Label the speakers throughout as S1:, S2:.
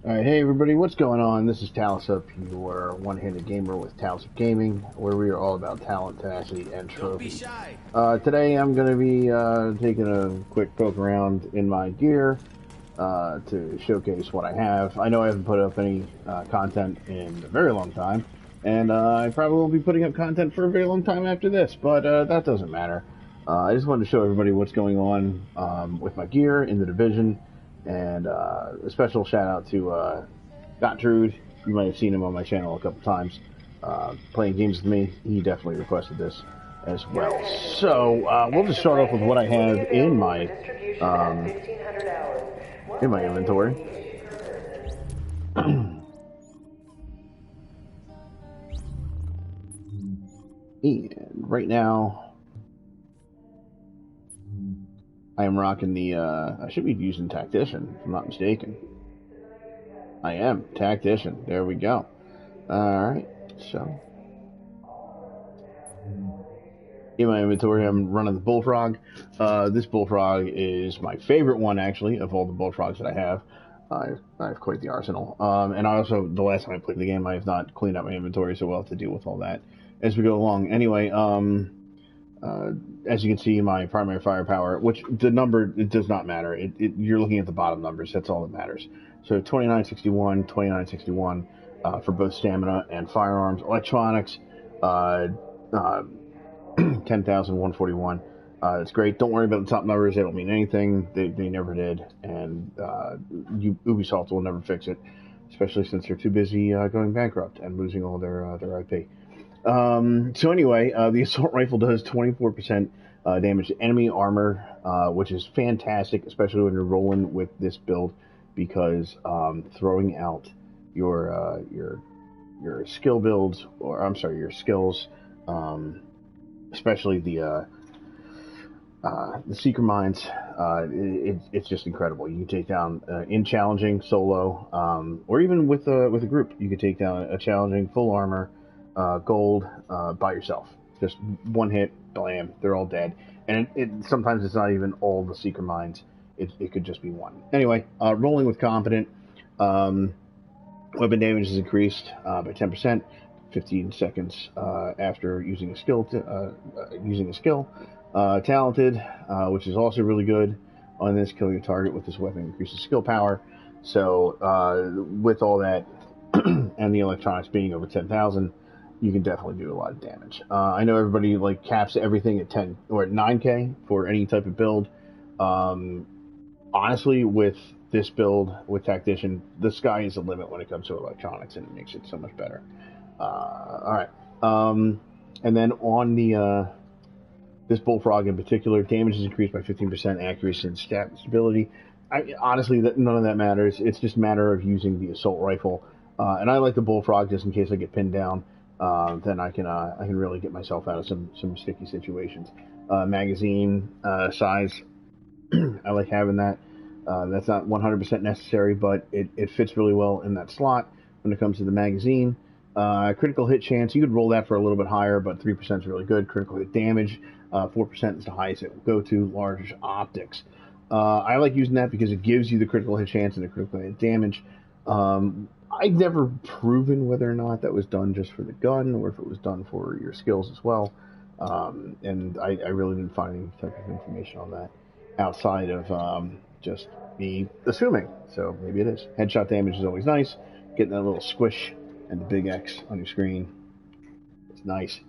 S1: Alright, hey everybody, what's going on? This is Talasup, your one-handed gamer with Talasup Gaming, where we are all about talent, tenacity, and
S2: Don't be
S1: trophies.
S2: shy.
S1: Today I'm going to be taking a quick poke around in my gear to showcase what I have. I know I haven't put up any content in a very long time, and I probably won't be putting up content for a very long time after this, but that doesn't matter. I just wanted to show everybody what's going on with my gear in the division. And a special shout out to Gottrude. You might have seen him on my channel a couple times playing games with me. He definitely requested this as well. So we'll just start off with what I have in my inventory. And right now, I am rocking the, I should be using Tactician, if I'm not mistaken. I am, Tactician. There we go. Alright, so. In my inventory, I'm running the Bullfrog. This Bullfrog is my favorite one, actually, of all the Bullfrogs that I have. I have quite the arsenal. And I also, the last time I played the game, I have not cleaned up my inventory, so we'll have to deal with all that as we go along. Anyway, as you can see, my primary firepower, which the number, it does not matter. You're looking at the bottom numbers. That's all that matters. So 2961, 2961 for both stamina and firearms. Electronics, 10,141. It's great. Don't worry about the top numbers. They don't mean anything. They never did. And Ubisoft will never fix it, especially since they're too busy going bankrupt and losing all their IP. So anyway, the assault rifle does 24% damage to enemy armor, which is fantastic, especially when you're rolling with this build, because throwing out your skill builds, or I'm sorry, your skills, especially the Seeker Mines, it's just incredible. You can take down in challenging solo, or even with a group. You can take down a challenging full armor gold by yourself. Just one hit, blam, they're all dead. And sometimes it's not even all the Seeker Mines. It could just be one. Anyway, rolling with Confident. Weapon damage is increased by 10%, 15 seconds after using a skill. Talented, which is also really good on this. Killing a target with this weapon increases skill power. So with all that and the electronics being over 10,000, you can definitely do a lot of damage. I know everybody like caps everything at 10 or at 9k for any type of build. Honestly, with this build with Tactician, the sky is the limit when it comes to electronics, and it makes it so much better. All right, and then on the this Bullfrog in particular, damage is increased by 15%, accuracy and stat stability. Honestly, none of that matters. It's just a matter of using the assault rifle, and I like the Bullfrog just in case I get pinned down. Then I can really get myself out of some sticky situations. Magazine size, I like having that. That's not 100% necessary, but it fits really well in that slot when it comes to the magazine. Critical hit chance, you could roll that for a little bit higher, but 3% is really good. Critical hit damage, 4% is the highest it will go to. Large optics. I like using that because it gives you the critical hit chance and the critical hit damage. I've never proven whether or not that was done just for the gun or if it was done for your skills as well. And I really didn't find any type of information on that outside of just me assuming. So maybe it is. Headshot damage is always nice. Getting that little squish and the big X on your screen. It's nice.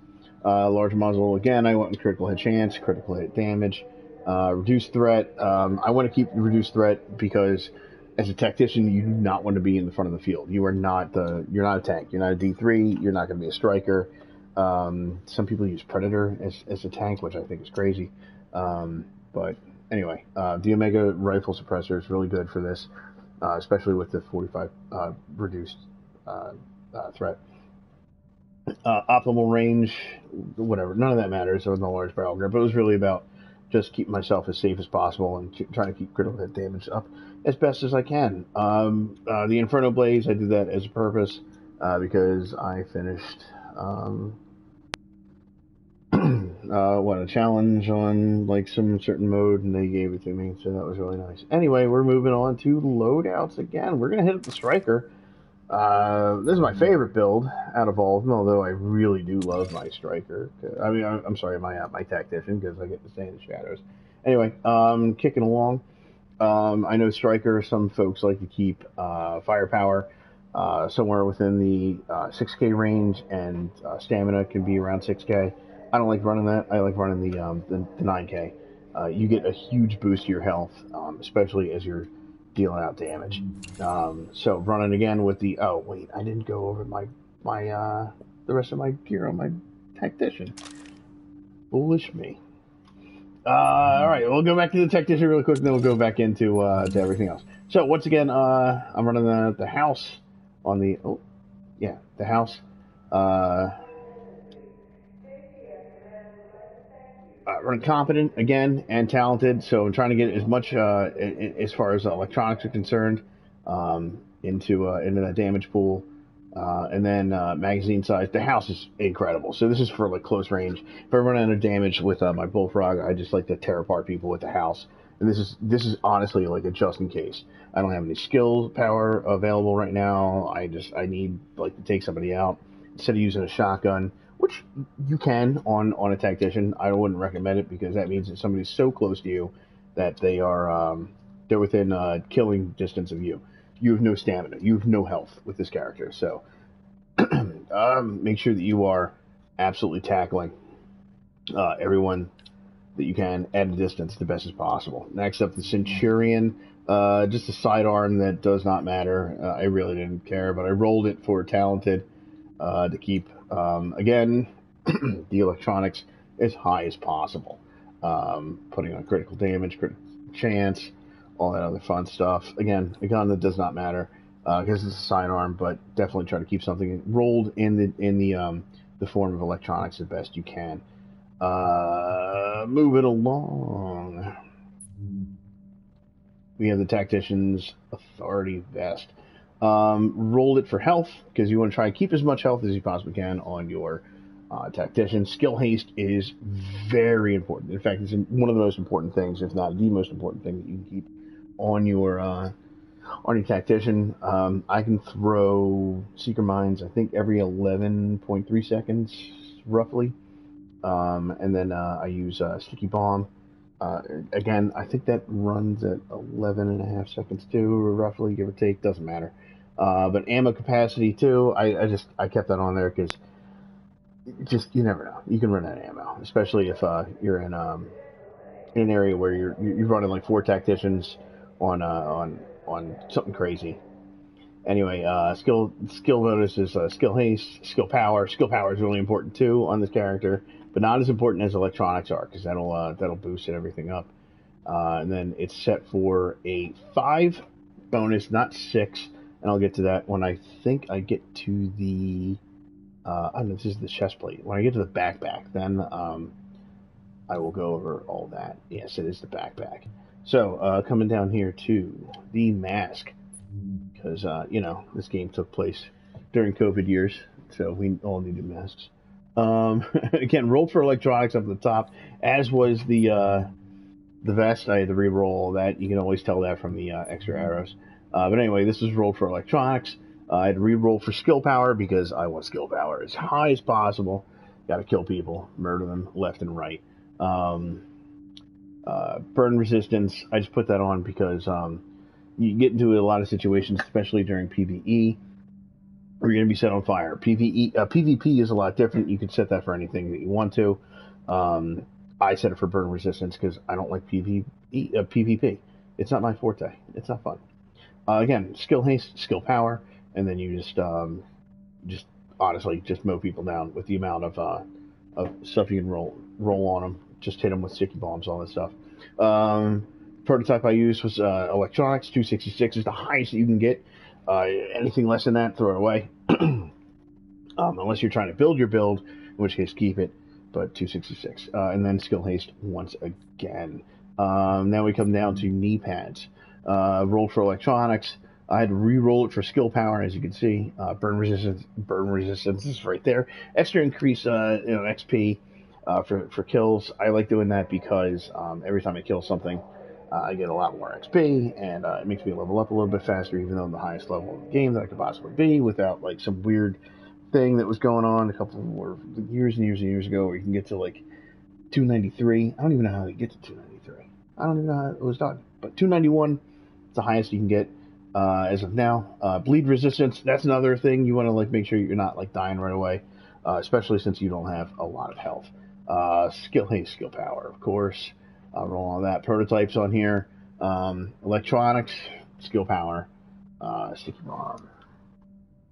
S1: Large muzzle, again, I went with critical hit chance, critical hit damage. Reduced threat. I want to keep reduced threat because as a tactician, you do not want to be in the front of the field. You're not a tank. You're not a D3. You're not going to be a striker. Some people use Predator as a tank, which I think is crazy. But anyway, the Omega rifle suppressor is really good for this, especially with the 45 reduced threat. Optimal range, whatever, none of that matters. There was no large barrel grip. It was really about just keeping myself as safe as possible and trying to keep critical hit damage up as best as I can. The Inferno Blaze, I did that as a purpose because I finished a challenge on like some certain mode, and they gave it to me, so that was really nice. Anyway, we're moving on to loadouts again. We're gonna hit up the striker. This is my favorite build out of all of them, although I really do love my striker. I mean, I'm sorry, my tactician, because I get to stay in the shadows. Anyway, kicking along. I know striker. Some folks like to keep firepower somewhere within the 6K range, and stamina can be around 6K. I don't like running that. I like running the 9K. You get a huge boost to your health, especially as you're dealing out damage. So running again with the wait, I didn't go over my the rest of my gear on my tactician. Foolish me. All right, we'll go back to the tactician really quick, and then we'll go back into to everything else. So once again, I'm running the house on the the house. Running competent again and talented, so I'm trying to get as much as far as electronics are concerned into that damage pool, and then magazine size. The house is incredible, so this is for like close range. If I run out of damage with my bullfrog, I just like to tear apart people with the house. And this is honestly like a just in case. I don't have any skill power available right now. I need like to take somebody out instead of using a shotgun, which you can on a tactician. I wouldn't recommend it, because that means that somebody's so close to you that they're within killing distance of you. You have no stamina. You have no health with this character. So make sure that you are absolutely tackling everyone that you can at a distance the best as possible. Next up, the Centurion. Just a sidearm that does not matter. I really didn't care, but I rolled it for talented to keep, again, the electronics as high as possible. Putting on critical damage, critical chance, all that other fun stuff. Again, a gun that does not matter because it's a sidearm, but definitely try to keep something rolled in the form of electronics as best you can. Moving along, we have the Tactician's Authority Vest. Rolled it for health, because you want to try and keep as much health as you possibly can on your Tactician. Skill haste is very important. In fact, it's one of the most important things, if not the most important thing, that you can keep on your Tactician. I can throw Seeker Mines, I think, every 11.3 seconds, roughly. And then I use Sticky Bomb. Again, I think that runs at 11.5 seconds too, or roughly, give or take, doesn't matter. But ammo capacity too, I kept that on there because just you never know, you can run out of ammo, especially if you're in an area where you're running like 4 tacticians on something crazy. Anyway, skill bonus is skill haste, skill power. Skill power is really important too on this character, but not as important as electronics are, because that'll boost everything up. And then it's set for a 5 bonus, not 6, and I'll get to that when I think I get to the. Oh no, this is the chest plate. When I get to the backpack, then I will go over all that. Yes, it is the backpack. So coming down here to the mask, because this game took place during COVID years, so we all needed masks. Again, rolled for electronics up at the top, as was the vest. I had to re-roll all that. You can always tell that from the extra arrows. But anyway, this was rolled for electronics. I had to re-roll for skill power, because I want skill power as high as possible. Got to kill people, murder them left and right. Burn resistance, I just put that on because you get into a lot of situations, especially during PvE, where you're going to be set on fire. PvP is a lot different. You can set that for anything that you want to. I set it for burn resistance because I don't like PvP. It's not my forte. It's not fun. Again, skill haste, skill power, and then you just honestly just mow people down with the amount of stuff you can roll on them. Just hit them with sticky bombs, all that stuff. Prototype I used was electronics. 266 is the highest that you can get. Anything less than that, throw it away. Unless you're trying to build your build, in which case keep it. But 266, and then skill haste once again. Now we come down to knee pads. Rolled for electronics. I had to re-roll it for skill power, as you can see. Burn resistance is right there. Extra increase XP. for kills. I like doing that because every time I kill something, I get a lot more XP, and it makes me level up a little bit faster, even though I'm the highest level in the game that I could possibly be, without like some weird thing that was going on a couple more years and years and years ago, where you can get to like 293. I don't even know how to get to 293. I don't even know how it was done, but 291 is the highest you can get as of now. Bleed resistance, that's another thing you want to like make sure you're not like dying right away, especially since you don't have a lot of health. Skill power, of course. Roll on that. Prototypes on here. Electronics, skill power, sticky bomb,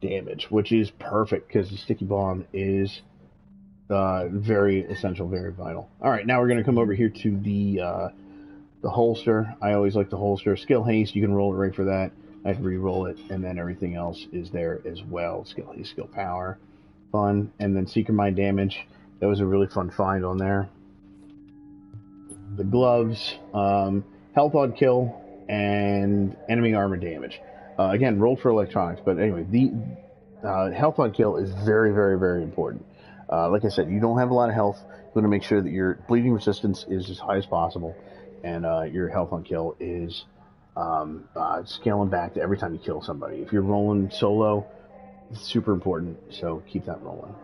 S1: damage, which is perfect because the sticky bomb is very essential, very vital. All right, now we're going to come over here to the holster. I always like the holster. Skill haste, you can roll it right for that. I have to re-roll it, and then everything else is there as well. Skill haste, skill power, fun, and then Seeker Mind damage. That was a really fun find on there. The gloves, health on kill, and enemy armor damage. Again, rolled for electronics, but anyway, the health on kill is very, very, very important. Like I said, you don't have a lot of health. You want to make sure that your bleeding resistance is as high as possible, and your health on kill is scaling back to every time you kill somebody. If you're rolling solo, it's super important, so keep that rolling.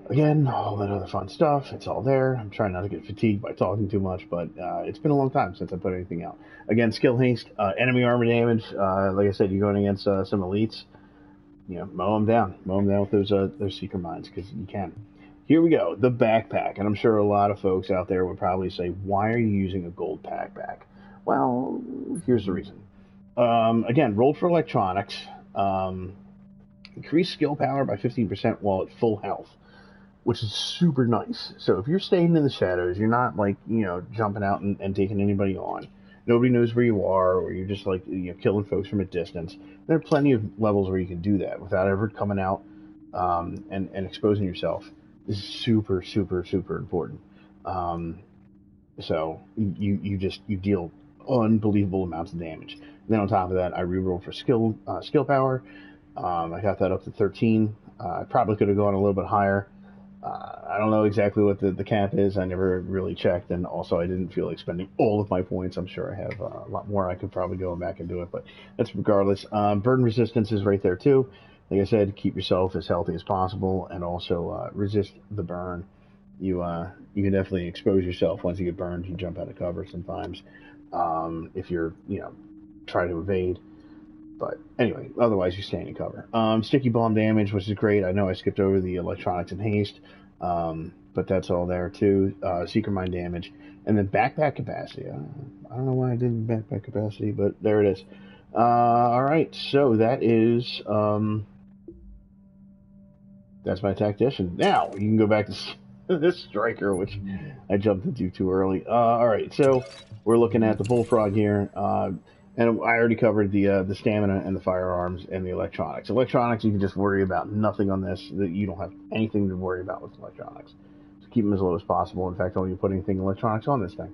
S1: Again, all that other fun stuff, it's all there. I'm trying not to get fatigued by talking too much, but it's been a long time since I put anything out. Again, skill haste, enemy armor damage. Like I said, you're going against some elites. You know, mow them down with those Seeker Minds, because you can. Here we go, the backpack, and I'm sure a lot of folks out there would probably say, why are you using a gold backpack? Well, here's the reason. Again, rolled for electronics. Increase skill power by 15% while at full health, which is super nice. So if you're staying in the shadows, you're not like, you know, jumping out and taking anybody on. Nobody knows where you are, or you're just like, you know, killing folks from a distance. There are plenty of levels where you can do that without ever coming out and exposing yourself. This is super, super, super important. So you deal unbelievable amounts of damage. And then on top of that, I rerolled for skill power. I got that up to 13. I probably could have gone a little bit higher. I don't know exactly what the cap is. I never really checked, and also I didn't feel like spending all of my points. I'm sure I have a lot more. I could probably go back and do it, but that's regardless. Burn resistance is right there too. Like I said, keep yourself as healthy as possible, and also resist the burn. You can definitely expose yourself once you get burned. You jump out of cover sometimes if you're trying to evade. But anyway, otherwise you stay in cover. Sticky bomb damage, which is great. I know I skipped over the electronics and haste, but that's all there too. Seeker Mind damage, and then backpack capacity. I don't know why I did backpack capacity, but there it is. All right, so that is that's my tactician. Now you can go back to this striker, which I jumped into too early. All right, so we're looking at the bullfrog here. And I already covered the stamina and the firearms and the electronics. Electronics, you can just worry about nothing on this. You don't have anything to worry about with electronics. So keep them as low as possible. In fact, don't even put anything electronics on this thing.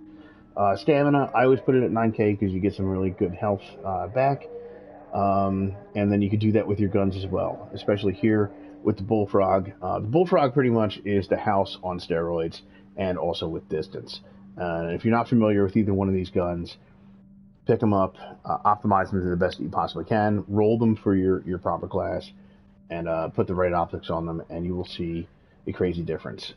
S1: Stamina, I always put it at 9k because you get some really good health back. And then you could do that with your guns as well, especially here with the bullfrog. The bullfrog pretty much is the house on steroids, and also with distance. If you're not familiar with either one of these guns, pick them up, optimize them to the best that you possibly can, roll them for your proper class, and put the right optics on them, and you will see a crazy difference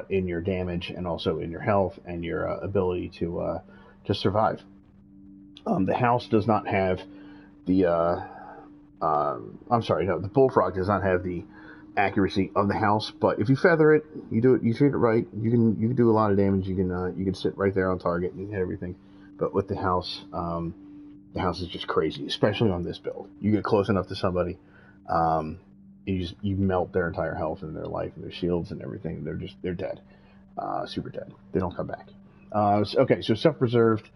S1: in your damage, and also in your health and your ability to survive. The house does not have the the bullfrog does not have the accuracy of the house, but if you feather it, you treat it right, you can do a lot of damage. You can sit right there on target and hit everything. But with the house is just crazy, especially on this build. You get close enough to somebody, you melt their entire health and their life and their shields and everything. They're dead, super dead. They don't come back. Okay, so self-preserved,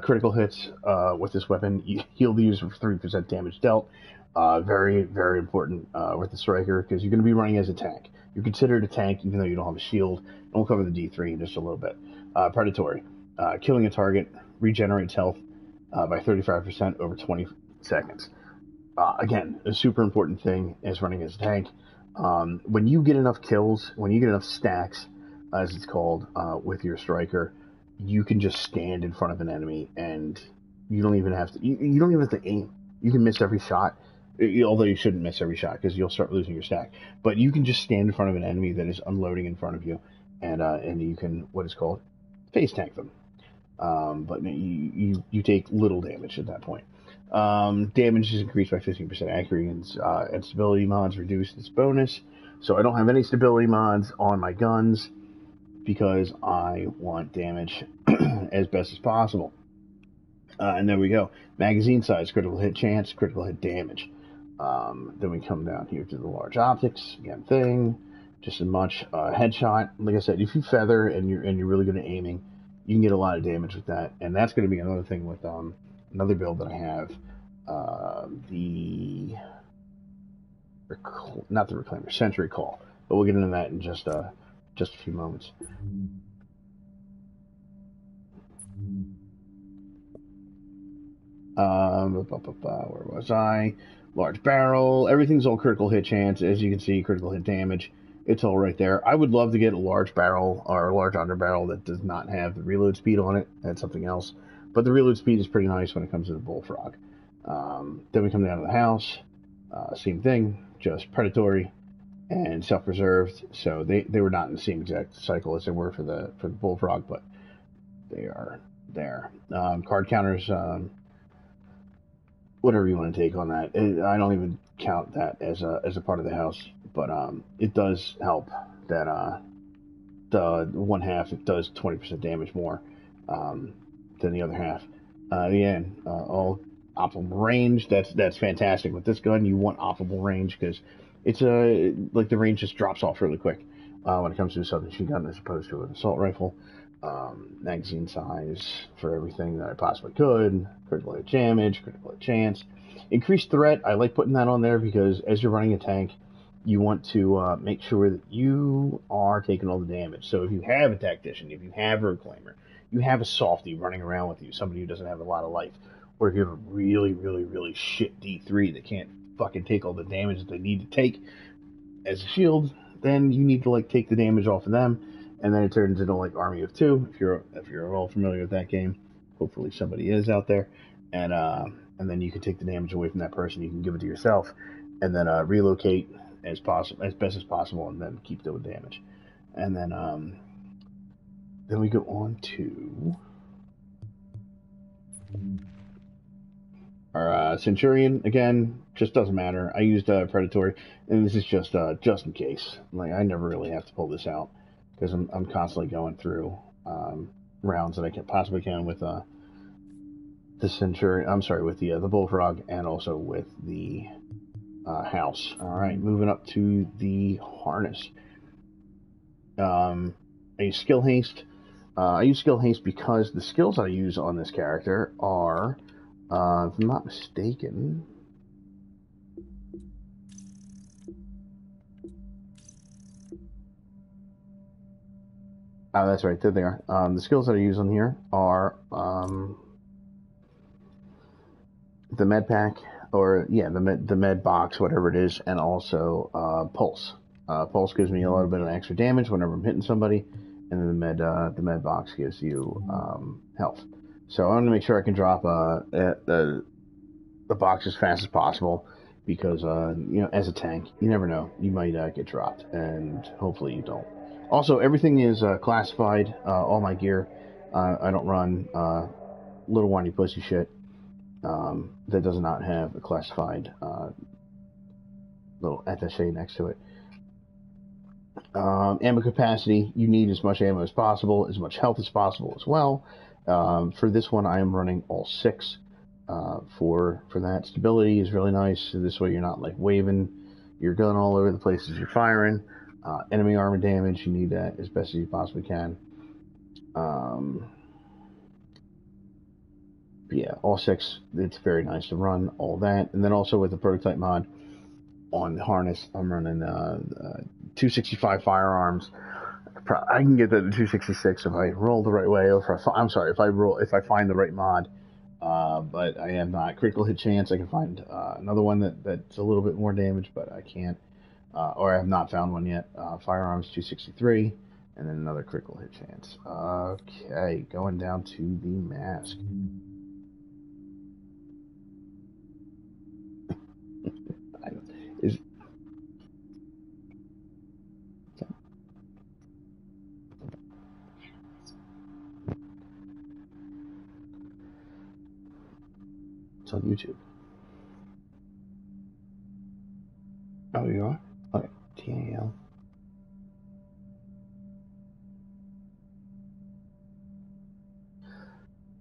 S1: critical hits with this weapon. You heal the user for 3% damage dealt. Very, very important with the striker, because you're going to be running as a tank. You're considered a tank even though you don't have a shield. And we'll cover the D3 in just a little bit. Predatory. Killing a target regenerates health by 35% over 20 seconds. Again, a super important thing is running as a tank. When you get enough kills, when you get enough stacks, as it's called, with your striker, you can just stand in front of an enemy and you don't even have to. You don't even have to aim. You can miss every shot, although you shouldn't miss every shot because you'll start losing your stack. But you can just stand in front of an enemy that is unloading in front of you, and you can what is called face tank them. But you take little damage at that point. Damage is increased by 15%. Accuracy and stability mods reduce its bonus. So I don't have any stability mods on my guns because I want damage as best as possible. And there we go. Magazine size, critical hit chance, critical hit damage. Then we come down here to the large optics. Again, thing, just as much. Headshot. Like I said, if you feather and you're really good at aiming, you can get a lot of damage with that. And that's going to be another thing with another build that I have. Not the Reclaimer, Sentry Call. But we'll get into that in just a few moments. Where was I? Large barrel. Everything's all critical hit chance. As you can see, critical hit damage. It's all right there. I would love to get a large barrel or a large underbarrel that does not have the reload speed on it. That's something else. But the reload speed is pretty nice when it comes to the Bullfrog. Then we come down to the house. Same thing, just predatory and self-preserved. So they were not in the same exact cycle as they were for the Bullfrog, but they are there. Card counters, whatever you want to take on that. I don't even count that as a part of the house, but it does help that the one half, it does 20% damage more than the other half. Again, all optimal range. That's fantastic. With this gun, you want optimal range because it's like the range just drops off really quick when it comes to a submachine gun as opposed to an assault rifle. Magazine size for everything that I possibly could. Critical hit damage, critical hit chance. Increased threat, I like putting that on there because as you're running a tank, you want to make sure that you are taking all the damage. So if you have a tactician, if you have a reclaimer, you have a softie running around with you, somebody who doesn't have a lot of life, or if you have a really, really, really shit D3 that can't fucking take all the damage that they need to take as a shield, then you need to like take the damage off of them, and then it turns into like Army of Two. If you're all familiar with that game, hopefully somebody is out there, and then you can take the damage away from that person. You can give it to yourself, and then relocate as best as possible, and then keep doing damage. And then we go on to our Centurion. Again, just doesn't matter. I used Predatory, and this is just in case. Like I never really have to pull this out because I'm constantly going through rounds that I can possibly can with the Centurion. I'm sorry, with the Bullfrog, and also with the house. All right, moving up to the harness. I use skill haste. I use skill haste because the skills I use on this character are, if I'm not mistaken, oh, that's right, there they are. The skills that I use on here are the med pack, or yeah, the med box, whatever it is, and also Pulse. Pulse gives me a little bit of extra damage whenever I'm hitting somebody, and then the med box gives you health. So I want to make sure I can drop the box as fast as possible because as a tank, you never know, you might get dropped, and hopefully you don't. Also, everything is classified. All my gear. I don't run little whiny pussy shit that does not have a classified little attaché next to it. Ammo capacity, you need as much ammo as possible, as much health as possible as well. For this one, I am running all 6 for that. Stability is really nice, so this way you're not like waving your gun all over the place as you're firing. Enemy armor damage, you need that as best as you possibly can. Yeah, all 6, it's very nice to run all that. And then also with the prototype mod on the harness, I'm running 265 firearms. I can get that to 266 if I roll the right way, or if I find the right mod. But I am not. Critical hit chance, I can find another one that's a little bit more damage, but I can't. or I have not found one yet. Firearms 263, and then another critical hit chance. Okay, going down to the mask. Is it's on YouTube. Oh, you are? Okay. TAL.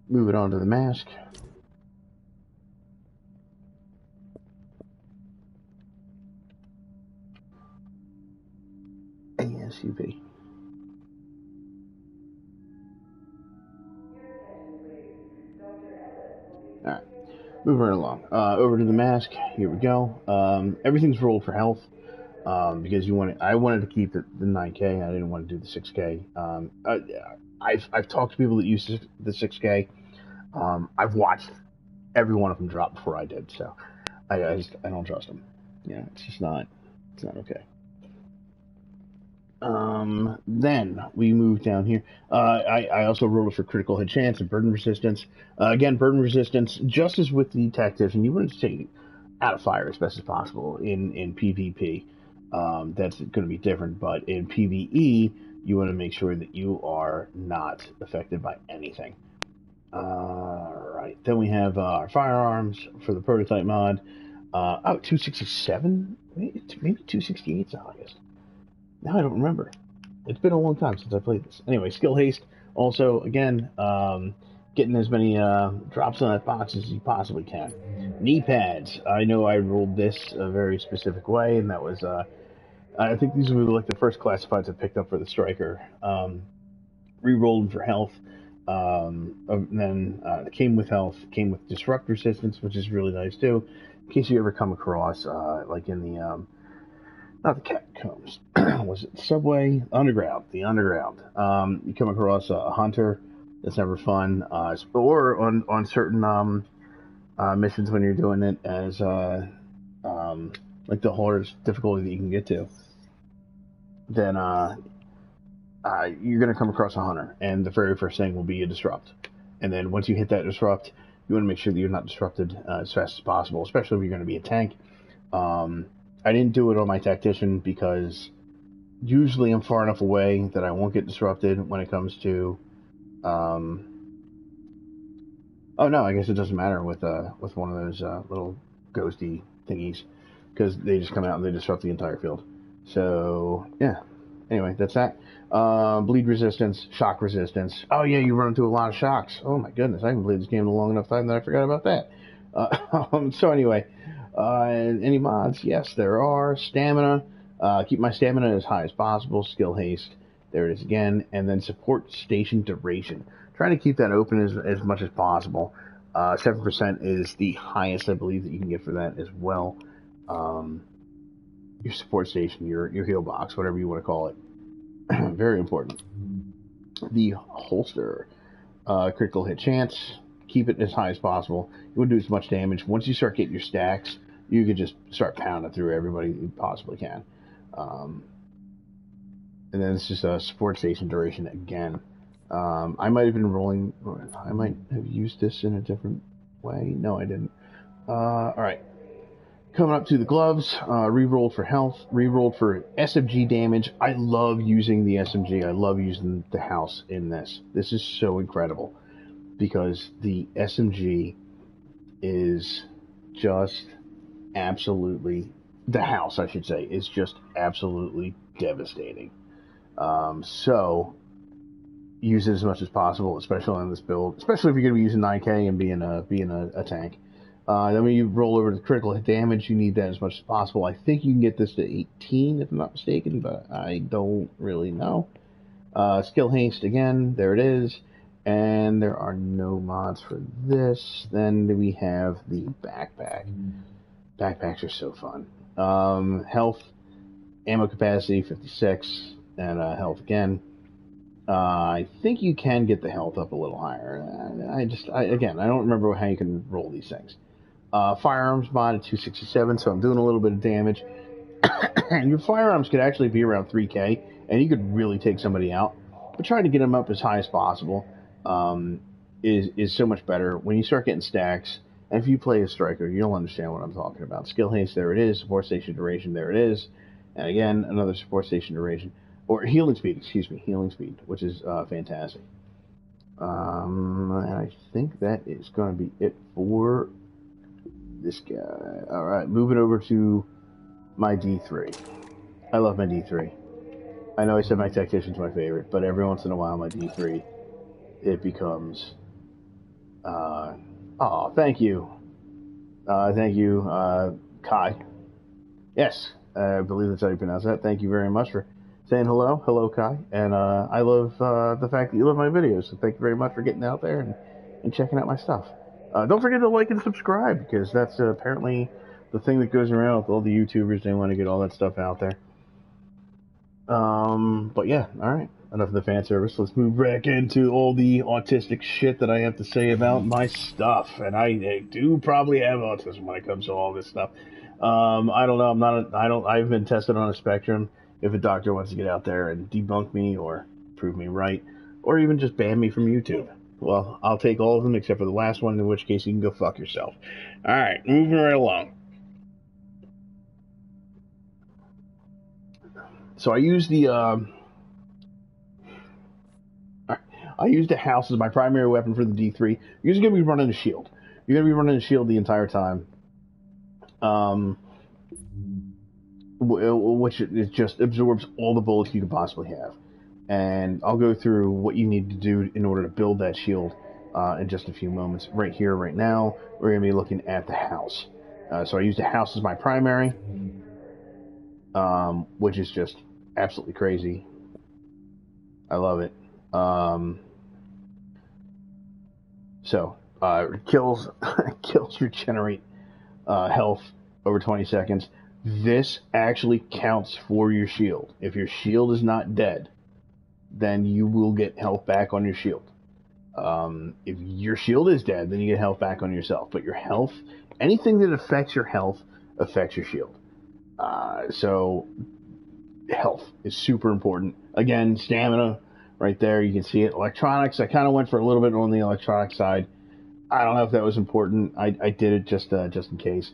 S1: Move it on to the mask. ASUV. Alright. Moving right along. Over to the mask. Here we go. Everything's rolled for health. Because I wanted to keep the 9K. I didn't want to do the 6K. I've talked to people that use the 6K. I've watched every one of them drop before I did, so I don't trust them. It's not okay. Then we move down here. I also rolled it for critical hit chance and burden resistance. Again, burden resistance, just as with the tactician, you want to stay out of fire as best as possible in PvP. That's going to be different, but in PvE, you want to make sure that you are not affected by anything. Right. Then we have our firearms for the prototype mod. 267? Maybe 268 in August. Now I don't remember. It's been a long time since I played this. Anyway, skill haste. Also, again, getting as many drops on that box as you possibly can. Knee pads. I know I rolled this a very specific way, and that was, I think these were like the first classifieds I picked up for the striker. Re-rolled for health. And then it came with health, came with disrupt resistance, which is really nice too. In case you ever come across, like in the, not the catacombs, was it Subway? Underground, the Underground. You come across a hunter, that's never fun. Or on certain missions when you're doing it as like the hardest difficulty that you can get to, then you're going to come across a hunter, and the very first thing will be a disrupt. And then once you hit that disrupt, you want to make sure that you're not disrupted as fast as possible, especially if you're going to be a tank. I didn't do it on my tactician because usually I'm far enough away that I won't get disrupted when it comes to. Oh no, I guess it doesn't matter with one of those little ghosty thingies, because they just come out and they disrupt the entire field. So yeah. Anyway, that's that. Bleed resistance, shock resistance. Oh yeah, you run into a lot of shocks. Oh my goodness, I haven't played this game in a long enough time that I forgot about that. So anyway, any mods? Yes, there are. Stamina. Keep my stamina as high as possible. Skill haste. There it is again. And then support station duration. Trying to keep that open as much as possible. 7% is the highest I believe that you can get for that as well. Your support station, your heal box, whatever you want to call it. Very important. The holster. Critical hit chance. Keep it as high as possible. You wouldn't do as much damage. Once you start getting your stacks, you can just start pounding through everybody you possibly can. And then it's just a support station duration again. I might have been rolling. I might have used this in a different way. No, I didn't. Alright. Coming up to the gloves. Rerolled for health. Rerolled for SMG damage. I love using the SMG. I love using the house in this. This is so incredible, because the SMG is just absolutely, the house I should say, is just absolutely devastating. So use it as much as possible, especially on this build, especially if you're going to be using 9K and being a tank. Then when you roll over to critical hit damage, you need that as much as possible. I think you can get this to 18 if I'm not mistaken, but I don't really know. Skill haste again, there it is. And there are no mods for this. Then we have the backpack. Backpacks are so fun. Health, ammo capacity 56, and health again. I think you can get the health up a little higher. Again, I don't remember how you can roll these things. Firearms mod at 267, so I'm doing a little bit of damage. And your firearms could actually be around 3K, and you could really take somebody out. But trying to get them up as high as possible um, is so much better. When you start getting stacks, and if you play a striker, you'll understand what I'm talking about. Skill haste, there it is. Support station duration, there it is. And again, another support station duration. Or healing speed, excuse me, healing speed, which is fantastic. And I think that is going to be it for this guy. All right, moving over to my D3. I love my D3. I know I said my tactician's my favorite, but every once in a while, my D3, it becomes. Oh, thank you. Thank you, Kai. Yes, I believe that's how you pronounce that. Thank you very much for saying hello. Hello, Kai. And I love the fact that you love my videos. So thank you very much for getting out there and checking out my stuff. Don't forget to like and subscribe, because that's apparently the thing that goes around with all the YouTubers. They want to get all that stuff out there. But yeah, all right. Enough of the fan service. Let's move back into all the autistic shit that I have to say about my stuff. And I do probably have autism when it comes to all this stuff. I don't know. I've been tested on a spectrum. If a doctor wants to get out there and debunk me or prove me right, or even just ban me from YouTube, well, I'll take all of them except for the last one, in which case you can go fuck yourself. All right, moving right along. So I use the house as my primary weapon for the D3. You're just gonna be running a shield. You're gonna be running a shield the entire time. Which it just absorbs all the bullets you could possibly have. And I'll go through what you need to do in order to build that shield in just a few moments. Right here, right now, we're going to be looking at the house. So I use the house as my primary, which is just absolutely crazy. I love it. Kills regenerate health over 20 seconds. This actually counts for your shield. If your shield is not dead, then you will get health back on your shield. If your shield is dead, then you get health back on yourself. But your health, anything that affects your health, affects your shield. So health is super important. Again, stamina, right there, you can see it. Electronics, I kind of went for a little bit on the electronic side. I don't know if that was important. I did it just in case.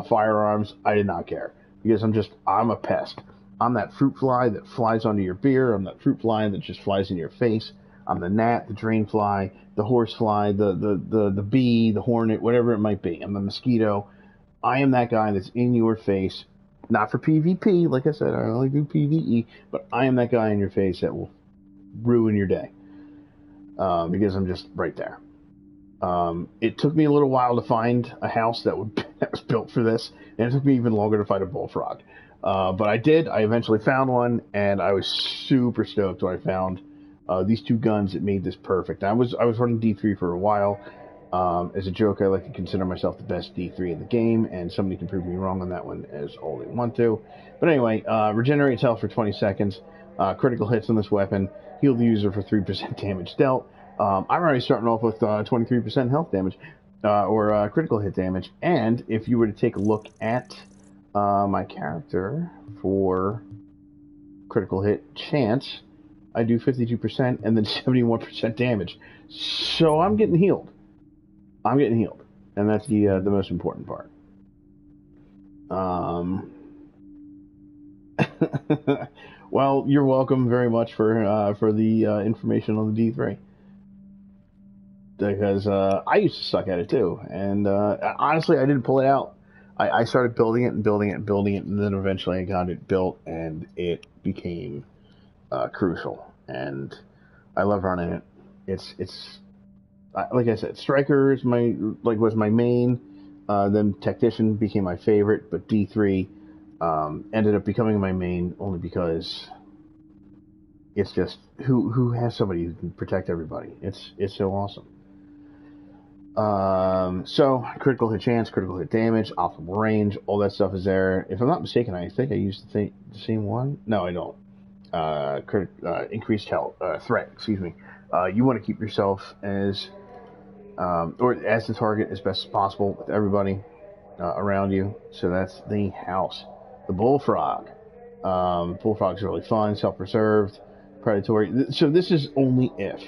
S1: Firearms, I did not care, because I'm a pest. I'm that fruit fly that flies onto your beer. I'm that fruit fly that just flies in your face. I'm the gnat, the drain fly, the horse fly, the bee, the hornet, whatever it might be. I'm the mosquito. I am that guy that's in your face, not for PvP. Like I said, I only do PvE, but I am that guy in your face that will ruin your day, because I'm just right there. It took me a little while to find a house that was built for this, and it took me even longer to find a bullfrog. But I did. I eventually found one, and I was super stoked when I found these two guns that made this perfect. I was running D3 for a while. As a joke, I like to consider myself the best D3 in the game, and somebody can prove me wrong on that one as all they want to. But anyway, regenerates health for 20 seconds, critical hits on this weapon, heal the user for 3% damage dealt. I'm already starting off with 23% health damage, or critical hit damage. And if you were to take a look at my character for critical hit chance, I do 52% and then 71% damage. So I'm getting healed. And that's the most important part. Well, you're welcome very much for the information on the D3. Because I used to suck at it too, and honestly, I didn't pull it out. I started building it, and then eventually I got it built, and it became crucial. And I love running it. It's like I said, striker is was my main. Then tactician became my favorite, but D3 ended up becoming my main only because it's just who has somebody who can protect everybody. It's so awesome. So critical hit chance, critical hit damage, optimal range, all that stuff is there. If I'm not mistaken, I think I used the same one. No, I don't. Increased health, threat, excuse me. You want to keep yourself as the target as best as possible with everybody around you. So that's the house. The Bullfrog. Bullfrog's really fun, self-preserved, predatory. So this is only if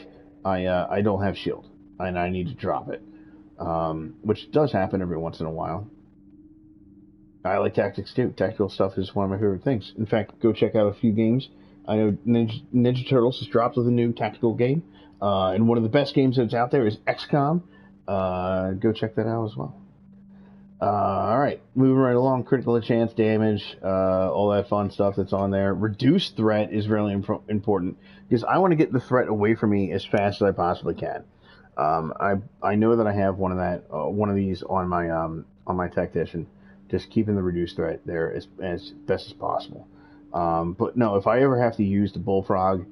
S1: I don't have shield and I need to drop it, which does happen every once in a while. I like tactics too. Tactical stuff is one of my favorite things. In fact, go check out a few games. I know Ninja Turtles has dropped with a new tactical game, and one of the best games that's out there is XCOM. Go check that out as well. All right, moving right along. Critical chance, damage, all that fun stuff that's on there. Reduced threat is really important because I want to get the threat away from me as fast as I possibly can. I know that I have one of these on my tactician, just keeping the reduced threat there as best as possible. But no, if I ever have to use the Bullfrog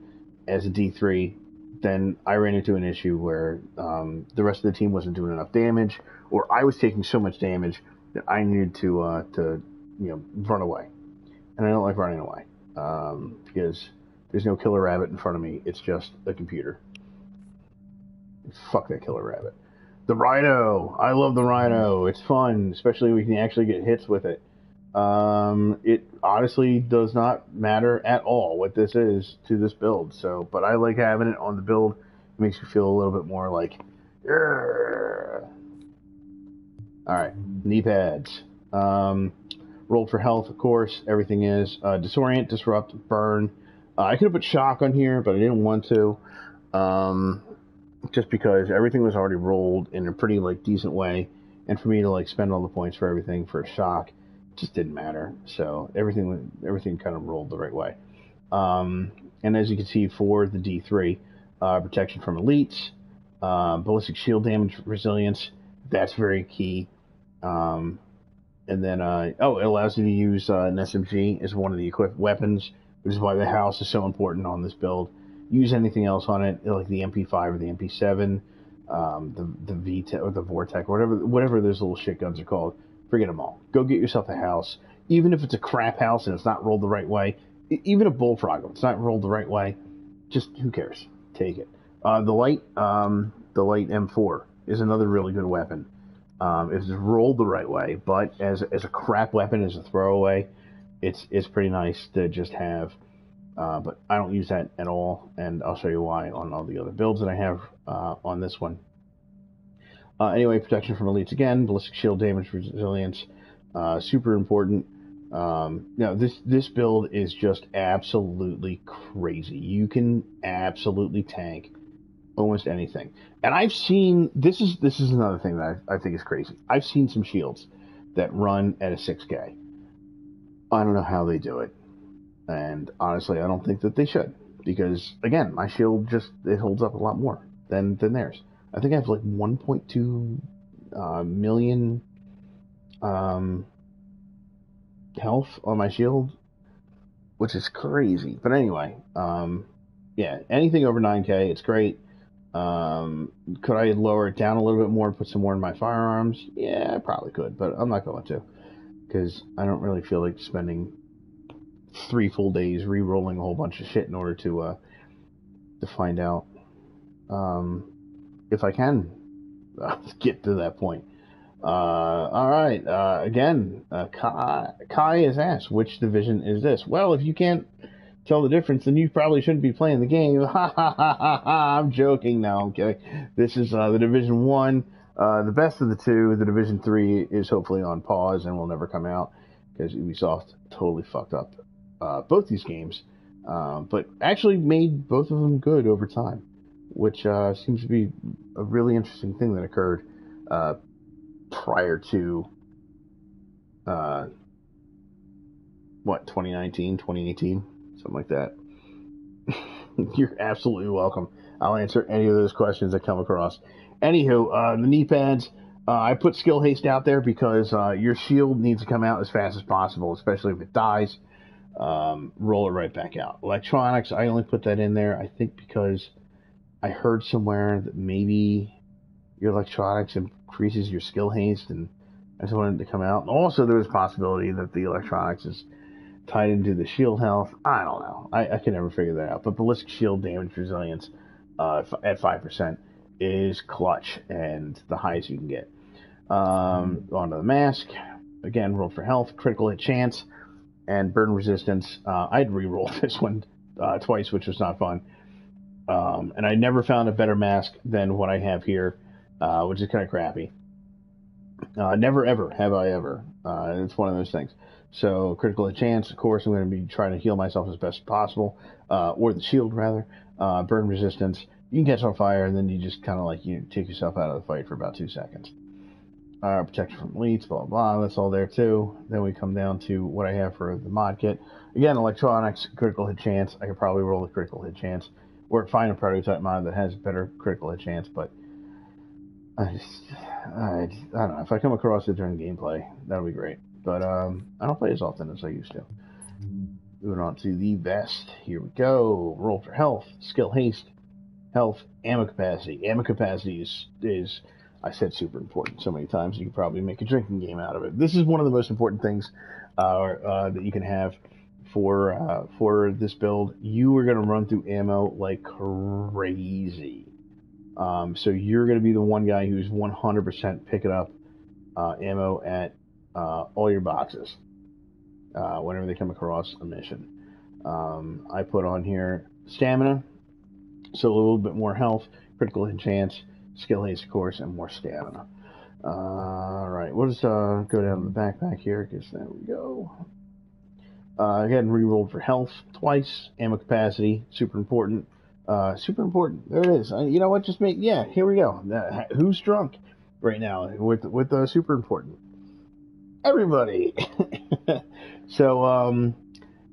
S1: as a D3, then I ran into an issue where the rest of the team wasn't doing enough damage, or I was taking so much damage that I needed to run away, and I don't like running away because there's no killer rabbit in front of me. It's just a computer. Fuck that killer rabbit. The Rhino. I love the Rhino. It's fun, especially when you can actually get hits with it. It honestly does not matter at all what this is to this build. So, but I like having it on the build. It makes you feel a little bit more like, Argh. All right, knee pads. Rolled for health, of course. Everything is disorient, disrupt, burn. I could have put shock on here, but I didn't want to. Just because everything was already rolled in a pretty decent way, and for me to spend all the points for everything for a shock just didn't matter. So everything kind of rolled the right way. And as you can see for the D3, protection from elites, ballistic shield damage, resilience, that's very key. And then it allows you to use an SMG as one of the equipped weapons, which is why the house is so important on this build. Use anything else on it, like the MP5 or the MP7, the VTEC or the Vortec, or whatever those little shit guns are called. Forget them all. Go get yourself a house, even if it's a crap house and it's not rolled the right way. Even a Bullfrog, if it's not rolled the right way, just who cares? Take it. The light M4 is another really good weapon. If it's rolled the right way, but as a crap weapon, as a throwaway, it's pretty nice to just have. But I don't use that at all, and I'll show you why on all the other builds that I have on this one. Anyway, protection from elites again, ballistic shield damage, resilience, super important. This build is just absolutely crazy. You can absolutely tank almost anything, and I've seen this is another thing that I think is crazy. I've seen some shields that run at a 6K. I don't know how they do it. And honestly, I don't think that they should, because again, my shield it holds up a lot more than theirs. I think I have 1.2 million health on my shield, which is crazy. But anyway, yeah, anything over 9K, it's great. Could I lower it down a little bit more, put some more in my firearms? Yeah, I probably could, but I'm not going to, because I don't really feel like spending 3 full days re-rolling a whole bunch of shit in order to find out if I can get to that point. All right. Again, Kai has asked, which division is this? Well, if you can't tell the difference, then you probably shouldn't be playing the game. Ha ha ha ha ha! I'm joking now. Okay, this is the Division 1, the best of the two. The Division 3 is hopefully on pause and will never come out because Ubisoft totally fucked up both these games, but actually made both of them good over time, which seems to be a really interesting thing that occurred prior to 2019, 2018, something like that. You're absolutely welcome. I'll answer any of those questions that come across. Anywho, the knee pads, I put skill haste out there because your shield needs to come out as fast as possible, especially if it dies. Roll it right back out. Electronics, I only put that in there, I think, because I heard somewhere that maybe your electronics increases your skill haste, and I just wanted it to come out. And also, there was a possibility that the electronics is tied into the shield health. I don't know. I can never figure that out. But ballistic shield damage resilience at 5% is clutch, and the highest you can get. Onto the mask. Again, roll for health. Critical hit chance. and burn resistance. I'd re-roll this one twice, which was not fun. And I never found a better mask than what I have here, which is kind of crappy. Never ever have I ever. It's one of those things. So critical hit chance, of course, I'm going to be trying to heal myself as best as possible, or the shield rather. Burn resistance. You can catch on fire, and then you just kind of like you take yourself out of the fight for about 2 seconds. Protection from elites, blah, blah, blah. That's all there too. Then we come down to what I have for the mod kit. Again, electronics, critical hit chance. I could probably roll the critical hit chance, or find a prototype mod that has better critical hit chance, but I don't know. If I come across it during gameplay, that'll be great. But I don't play as often as I used to. Moving on to the vest. Here we go. Roll for health, skill haste, health, ammo capacity. Ammo capacity is I said super important so many times, you can probably make a drinking game out of it. This is one of the most important things that you can have for this build. You are going to run through ammo like crazy. So you're going to be the one guy who's 100% picking up ammo at all your boxes whenever they come across a mission. I put on here stamina, so a little bit more health, critical hit chance, skill haste, of course, and more stamina. Alright, we'll just go down to the backpack here, because there we go. Again, re-rolled for health twice, ammo capacity, super important. Super important. There it is. You know what? Just make, yeah, here we go. Who's drunk right now with super important? Everybody. So,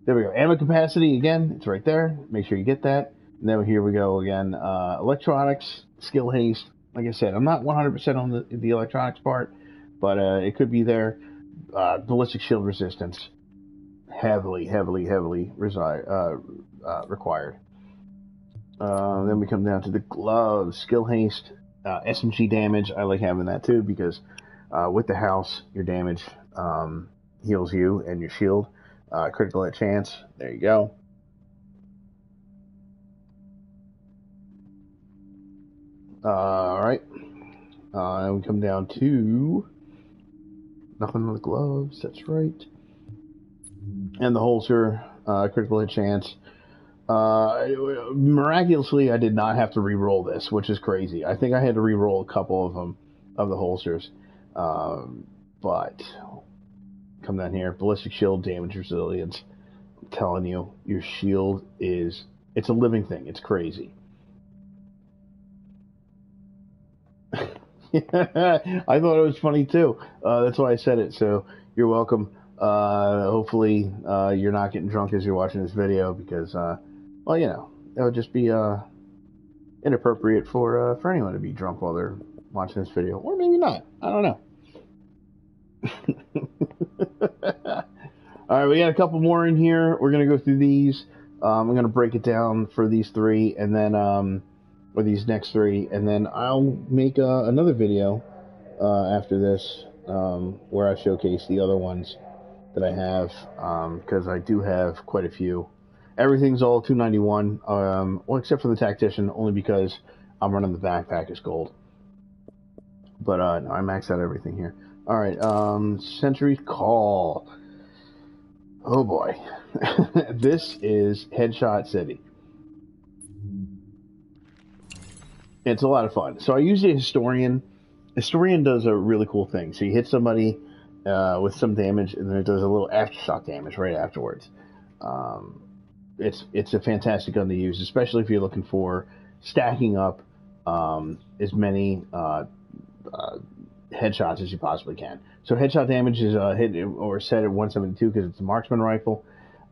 S1: there we go. Ammo capacity, again, it's right there. Make sure you get that. And then here we go again. Electronics, skill haste. Like I said, I'm not 100% on the electronics part, but it could be there. Ballistic shield resistance. Heavily required. Then we come down to the gloves, skill haste, SMG damage. I like having that too because with the house, your damage heals you and your shield. Critical hit chance. There you go. Alright. And we come down to nothing on the gloves. That's right. And the holster, critical hit chance. Miraculously, I did not have to re-roll this, which is crazy. I think I had to re-roll a couple of them, of the holsters. But come down here, ballistic shield, damage resilience. I'm telling you, your shield it's a living thing. It's crazy. I thought it was funny too. That's why I said it. So you're welcome. Hopefully you're not getting drunk as you're watching this video because, well, you know, that would just be inappropriate for anyone to be drunk while they're watching this video, or maybe not. I don't know. All right, we got a couple more in here. We're gonna go through these. I'm gonna break it down for these three, and then or these next three, and then I'll make another video after this where I showcase the other ones that I have, because I do have quite a few. Everything's all 291, well, except for the tactician, only because I'm running the backpack as gold. But no, I maxed out everything here. All right, Sentry's Call. Oh boy, this is Headshot City. It's a lot of fun. So I use a Historian. Historian does a really cool thing. So you hit somebody with some damage, and then it does a little aftershock damage right afterwards. It's a fantastic gun to use, especially if you're looking for stacking up as many headshots as you possibly can. So headshot damage is hit or set at 172 because it's a marksman rifle.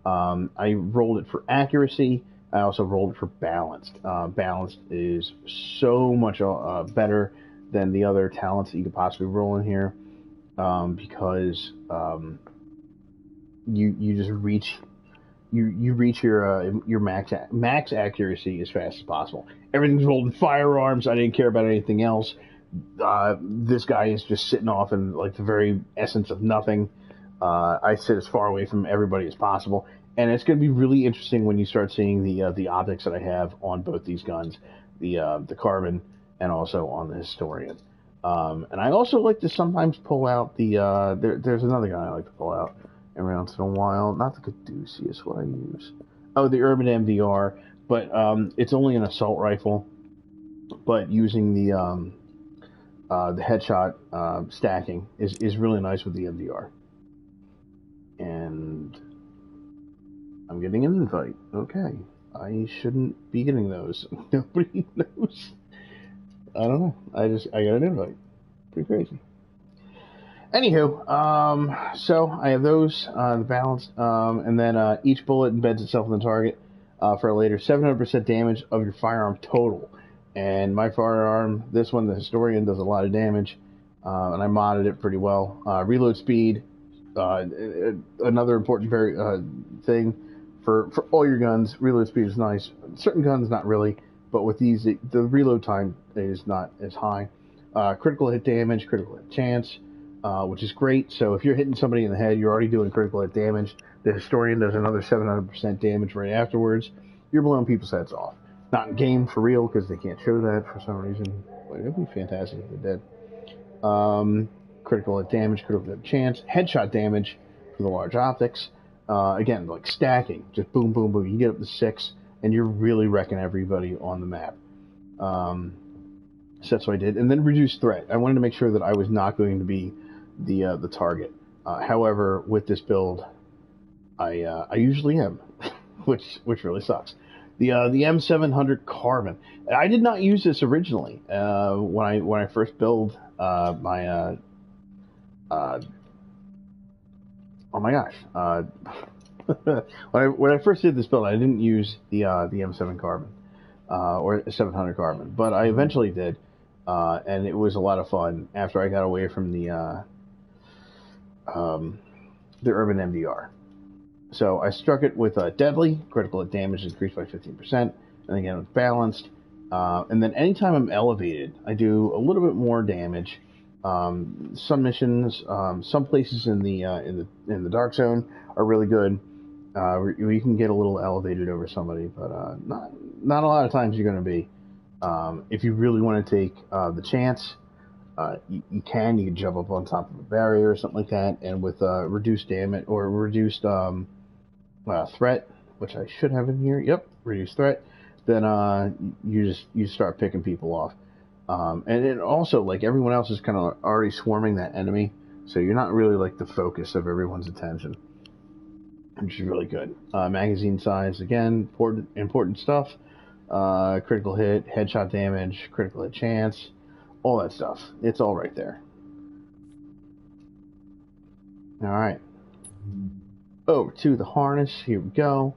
S1: I rolled it for accuracy. I also rolled it for balanced. Balanced is so much better than the other talents that you could possibly roll in here, because you just reach your max accuracy as fast as possible. Everything's rolled in firearms. I didn't care about anything else. This guy is just sitting off in like the very essence of nothing. I sit as far away from everybody as possible, and it's going to be really interesting when you start seeing the optics that I have on both these guns, the carbon and also on the Historian. And I also like to sometimes pull out the there's another gun I like to pull out, every once in a while. Not the Caduceus, what I use. Oh, the Urban MDR, but it's only an assault rifle. But using the headshot stacking is really nice with the MDR. And I'm getting an invite. Okay. I shouldn't be getting those. Nobody knows. I don't know. I got an invite. Pretty crazy. Anywho, so I have those, the balance, and then each bullet embeds itself in the target for a later 700% damage of your firearm total. And my firearm, this one, the Historian, does a lot of damage, and I modded it pretty well. Reload speed, another important thing for all your guns. Reload speed is nice. Certain guns, not really, but with these, the reload time is not as high. Critical hit damage, critical hit chance, which is great. So if you're hitting somebody in the head, you're already doing critical hit damage. The Historian does another 700% damage right afterwards. You're blowing people's heads off. Not in game for real, because they can't show that for some reason. But it'd be fantastic if they did. Critical hit damage, critical hit chance, headshot damage for the large optics. Again, like stacking, just boom, boom, boom. You get up to 6, and you're really wrecking everybody on the map. So that's what I did. And then reduce threat. I wanted to make sure that I was not going to be the target. However, with this build, I usually am, which really sucks. The M700 Carbon. I did not use this originally when I first built my. Oh my gosh! when I first did this build, I didn't use the M7 Carbon or 700 Carbon, but I eventually did, and it was a lot of fun after I got away from the Urban MDR. So I struck it with Deadly, critical hit damage increased by 15%, and again it's balanced. And then anytime I'm elevated, I do a little bit more damage. Some missions, some places in the dark zone are really good. You can get a little elevated over somebody, but not a lot of times you're going to be. If you really want to take the chance, you can jump up on top of a barrier or something like that, and with reduced damage or reduced threat, which I should have in here. Yep, reduced threat. Then you start picking people off, and it also, like, everyone else is kind of already swarming that enemy, so you're not really like the focus of everyone's attention, which is really good. Magazine size, again, important stuff. Critical hit, headshot damage, critical hit chance, all that stuff. It's all right there. All right. Over to the harness. Here we go.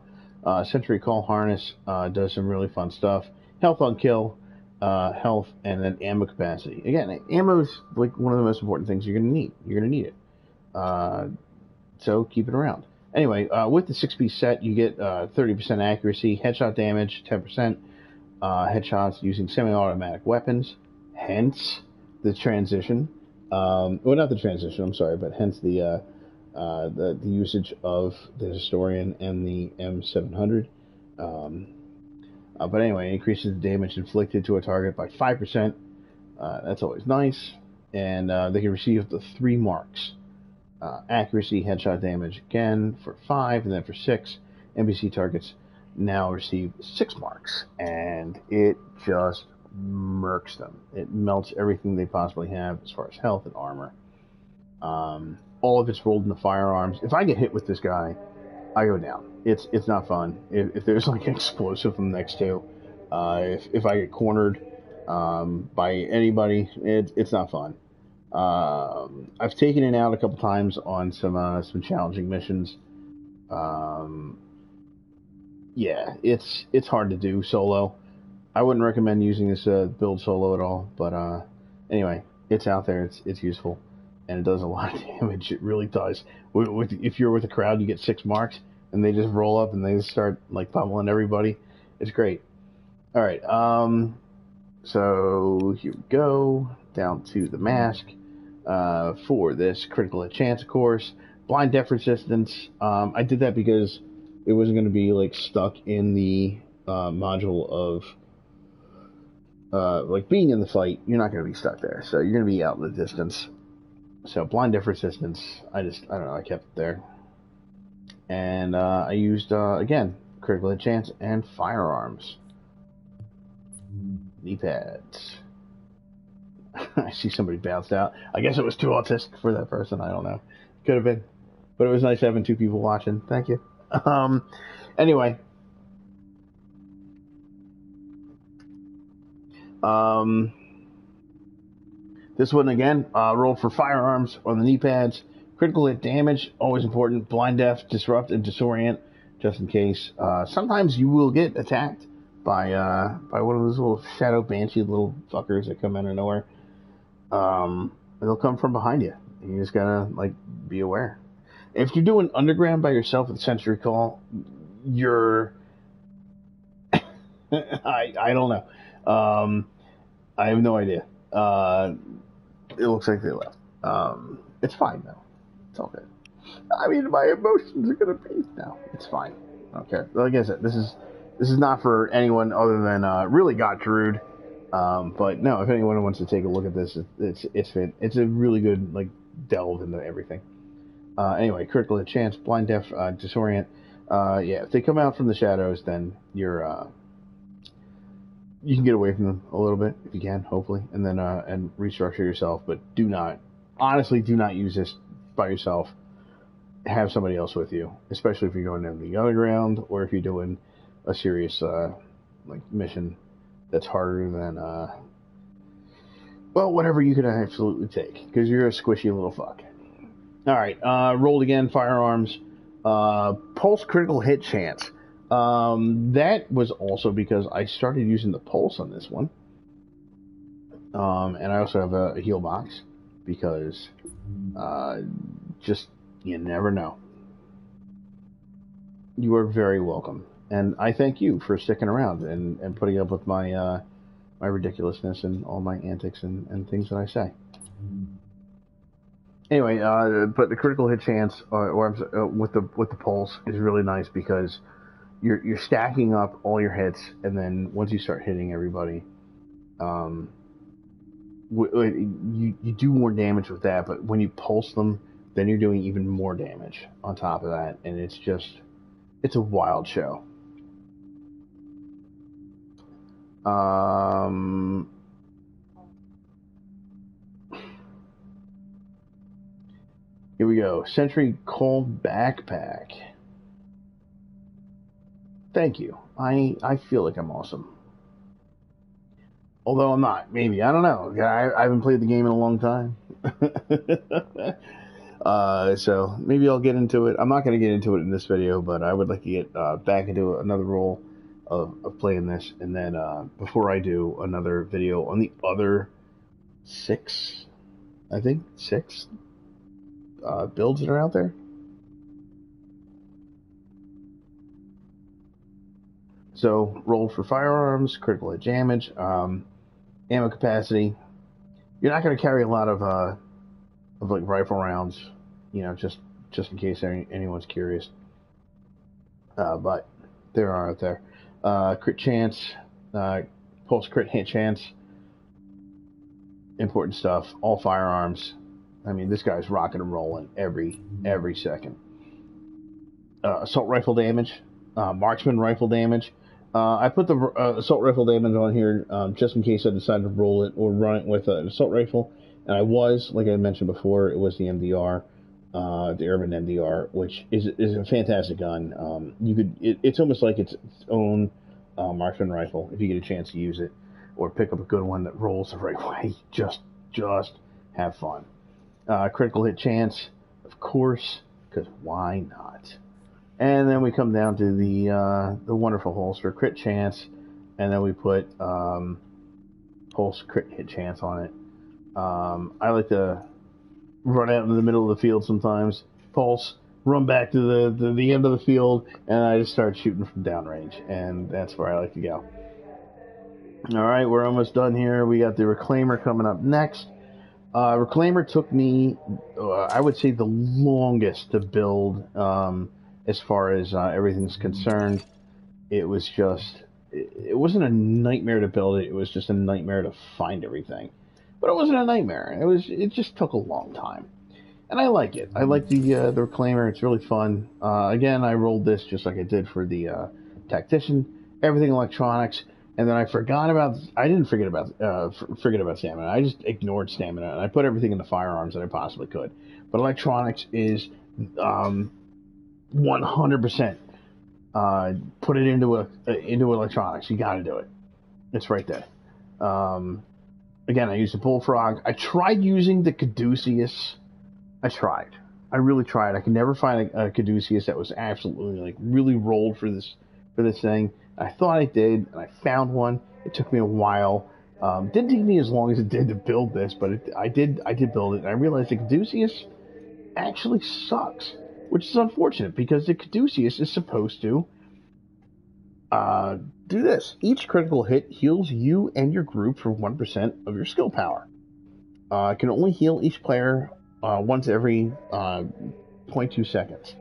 S1: Century Call harness does some really fun stuff. Health on kill, health, and then ammo capacity. Again, ammo is like one of the most important things you're gonna need. You're gonna need it. So keep it around. Anyway, with the 6-piece set, you get 30% accuracy, headshot damage, 10% headshots using semi-automatic weapons. Hence the transition. Well, not the transition. I'm sorry, but hence the usage of the Historian and the M700. But anyway, it increases the damage inflicted to a target by 5%. That's always nice. And they can receive up to 3 marks. Accuracy, headshot damage again for 5, and then for 6. NPC targets now receive 6 marks. And it just murks them. It melts everything they possibly have as far as health and armor. All of it's rolled into firearms. If I get hit with this guy, I go down. It's not fun. If there's like an explosive from next to, if I get cornered by anybody, it's not fun. I've taken it out a couple times on some challenging missions. Yeah, it's hard to do solo. I wouldn't recommend using this build solo at all. But anyway, it's out there. It's useful. And it does a lot of damage. It really does. If you're with a crowd, you get 6 marks, and they just roll up and they just start like pummeling everybody. It's great. All right. So here we go down to the mask for this critical hit chance, of course. Blind depth resistance. I did that because it wasn't going to be like stuck in the module of like being in the fight. You're not going to be stuck there, so you're going to be out in the distance. So blind depth resistance, I don't know, I kept it there. And I used, again, critical hit chance and firearms. Knee pads. I see somebody bounced out. I guess it was too autistic for that person. I don't know. Could have been. But it was nice having 2 people watching. Thank you. Anyway. This one again, rolled for firearms on the knee pads. Critical hit damage, always important. Blind, deaf, disrupt, and disorient, just in case. Sometimes you will get attacked by one of those little shadow banshee little fuckers that come out of nowhere. They'll come from behind you. You just gotta like be aware. If you're doing underground by yourself with Sentry Call, you're I don't know. I have no idea. It looks like they left. It's fine though. It's all good. I mean, my emotions are gonna peak now. It's fine. Okay. Like I said, this is not for anyone other than really got Druid. But no, if anyone wants to take a look at this, it's a really good like delve into everything. Anyway, critical hit chance, blind, deaf, disorient. Yeah, if they come out from the shadows, then you're you can get away from them a little bit if you can, hopefully, and then and restructure yourself. But do not use this by yourself. Have somebody else with you, especially if you're going down the underground or if you're doing a serious like mission that's harder than well, whatever you can absolutely take, because you're a squishy little fuck. All right, rolled again, firearms, pulse critical hit chance. That was also because I started using the pulse on this one. And I also have a heal box because just you never know. You are very welcome. And I thank you for sticking around and putting up with my my ridiculousness and all my antics and things that I say. Anyway, but the critical hit chance with the pulse is really nice because you're stacking up all your hits, and then once you start hitting everybody, you do more damage with that. But when you pulse them, then you're doing even more damage on top of that, and it's a wild show. Here we go. Sentry Call Backpack. Thank you. I feel like I'm awesome. Although I'm not. Maybe. I don't know. I haven't played the game in a long time. So maybe I'll get into it. I'm not going to get into it in this video, but I would like to get back into another role of playing this. And then before I do, another video on the other 6, I think, 6 builds that are out there. So, roll for firearms, critical hit damage, ammo capacity. You're not going to carry a lot of like rifle rounds, you know, just in case anyone's curious. But there are out there. Crit chance, pulse crit hit chance, important stuff. All firearms. I mean, this guy's rocking and rolling every second. Assault rifle damage, marksman rifle damage. I put the assault rifle damage on here just in case I decided to roll it or run it with an assault rifle. And I was, like I mentioned before, it was the MDR, the Urban MDR, which is a fantastic gun. It's almost like its own marksman rifle if you get a chance to use it, or pick up a good one that rolls the right way. Just have fun. Critical hit chance, of course, because why not? And then we come down to the wonderful holster, crit chance, and then we put pulse crit hit chance on it. I like to run out into the middle of the field sometimes, pulse, run back to the end of the field, and I just start shooting from downrange, and that's where I like to go. All right, we're almost done here. We got the Reclaimer coming up next. Reclaimer took me, I would say, the longest to build. As far as everything's concerned, it was just, it wasn't a nightmare to build it. It was just a nightmare to find everything. But it wasn't a nightmare. It just took a long time. and I like it. I like the Reclaimer. It's really fun. Again, I rolled this just like I did for the Tactician. Everything electronics, and then I forgot about. I didn't forget about stamina. I just ignored stamina, and I put everything in the firearms that I possibly could. But electronics is 100%. Put it into electronics. You got to do it. It's right there. Um, Again, I used the Bullfrog. I tried using the Caduceus. I tried. I really tried. I could never find a Caduceus that was absolutely like really rolled for this thing. I thought I did, and I found one. It took me a while. Didn't take me as long as it did to build this, but I did build it, and I realized the Caduceus actually sucks, which is unfortunate because the Caduceus is supposed to do this. Each critical hit heals you and your group for 1% of your skill power. It can only heal each player once every 0.2 seconds.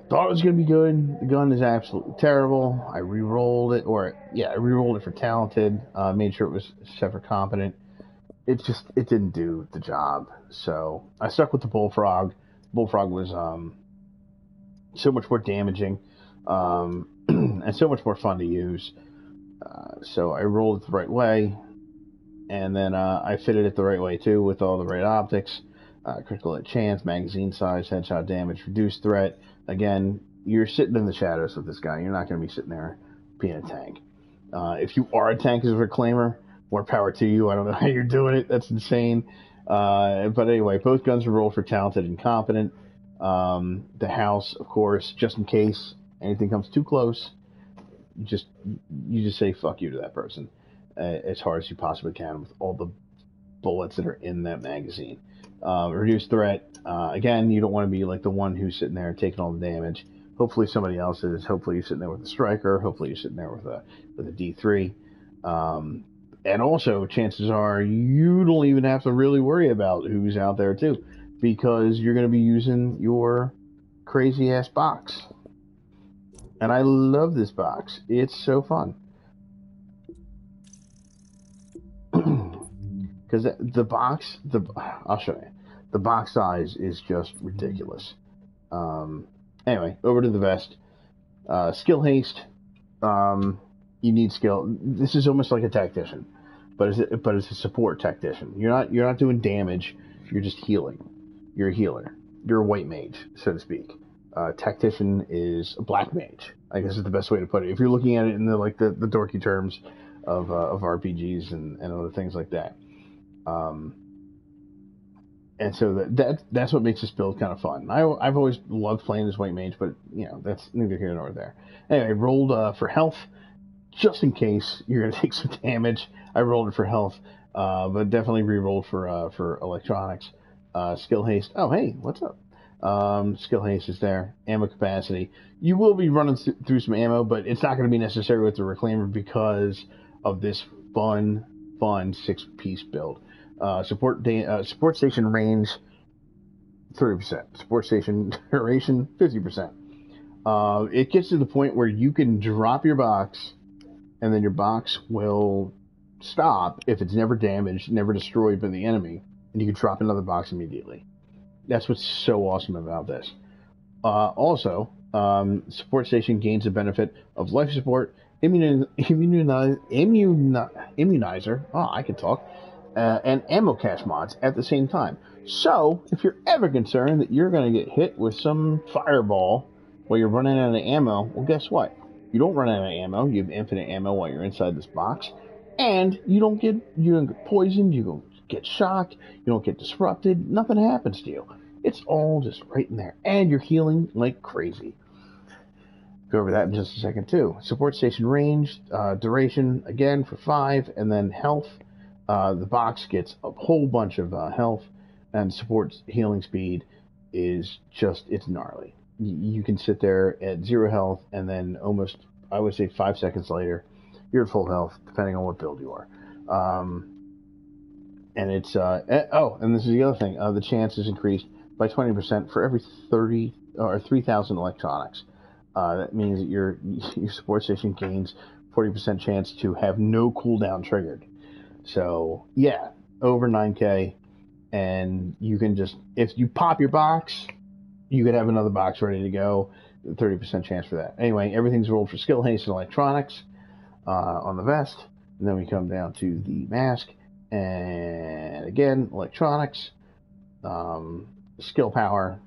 S1: Thought it was going to be good. The gun is absolutely terrible. I re-rolled it, I re-rolled it for talented. Made sure it was set for competent. It didn't do the job. So I stuck with the Bullfrog. Bullfrog was so much more damaging and so much more fun to use. So I rolled it the right way, and then I fitted it the right way too with all the right optics. Critical hit chance, magazine size, headshot damage, reduced threat. Again, you're sitting in the shadows with this guy. You're not going to be sitting there being a tank. If you are a tank as a Reclaimer, more power to you. I don't know how you're doing it. That's insane. But anyway, both guns are rolled for talented and competent. The house, of course, just in case anything comes too close, you just say fuck you to that person as hard as you possibly can with all the bullets that are in that magazine. Reduced threat. Again, you don't want to be like the one who's sitting there taking all the damage. Hopefully somebody else is. Hopefully you're sitting there with a striker. Hopefully you're sitting there with a D3. And also, chances are you don't even have to really worry about who's out there too, because you're going to be using your crazy ass box. And I love this box. It's so fun. Because I'll show you. The box size is just ridiculous. Anyway, over to the vest. Skill haste. You need skill. This is almost like a tactician, but it's a support tactician. You're not doing damage. You're just healing. You're a healer. You're a white mage, so to speak. Tactician is a black mage, I guess is the best way to put it. If you're looking at it in the dorky terms of RPGs and other things like that. And so that's what makes this build kind of fun. I've always loved playing this white mage, but that's neither here nor there. Anyway, I rolled for health just in case you're gonna take some damage. I rolled it for health, but definitely re-rolled for electronics. Skill haste. Oh hey, what's up? Skill haste is there. Ammo capacity. You will be running through some ammo, but it's not going to be necessary with the Reclaimer because of this fun 6-piece build. Support station range 30%. Support station duration 50%. It gets to the point where you can drop your box, and then your box will stop if it's never damaged, never destroyed by the enemy, and you can drop another box immediately. That's what's so awesome about this. Also, support station gains the benefit of life support, immunizer. Oh, I can talk. And ammo cache mods at the same time. So, if you're ever concerned that you're going to get hit with some fireball while you're running out of ammo, well, guess what? You don't run out of ammo. You have infinite ammo while you're inside this box, and you don't get poisoned. You don't get shocked. You don't get disrupted. Nothing happens to you. It's all just right in there, and you're healing like crazy. Go over that in just a second too. Support station range, duration again for 5, and then health. The box gets a whole bunch of health, and support healing speed is it's gnarly. You can sit there at 0 health, and then almost, I would say 5 seconds later, you're at full health, depending on what build you are. And it's, and this is the other thing, the chance is increased by 20% for every 3,000 electronics. That means that your support station gains 40% chance to have no cooldown triggered. So, yeah, over 9k, and you can just, if you pop your box, you could have another box ready to go. 30% chance for that. Anyway, everything's rolled for skill, haste, and electronics on the vest. And then we come down to the mask, and again, electronics, skill power.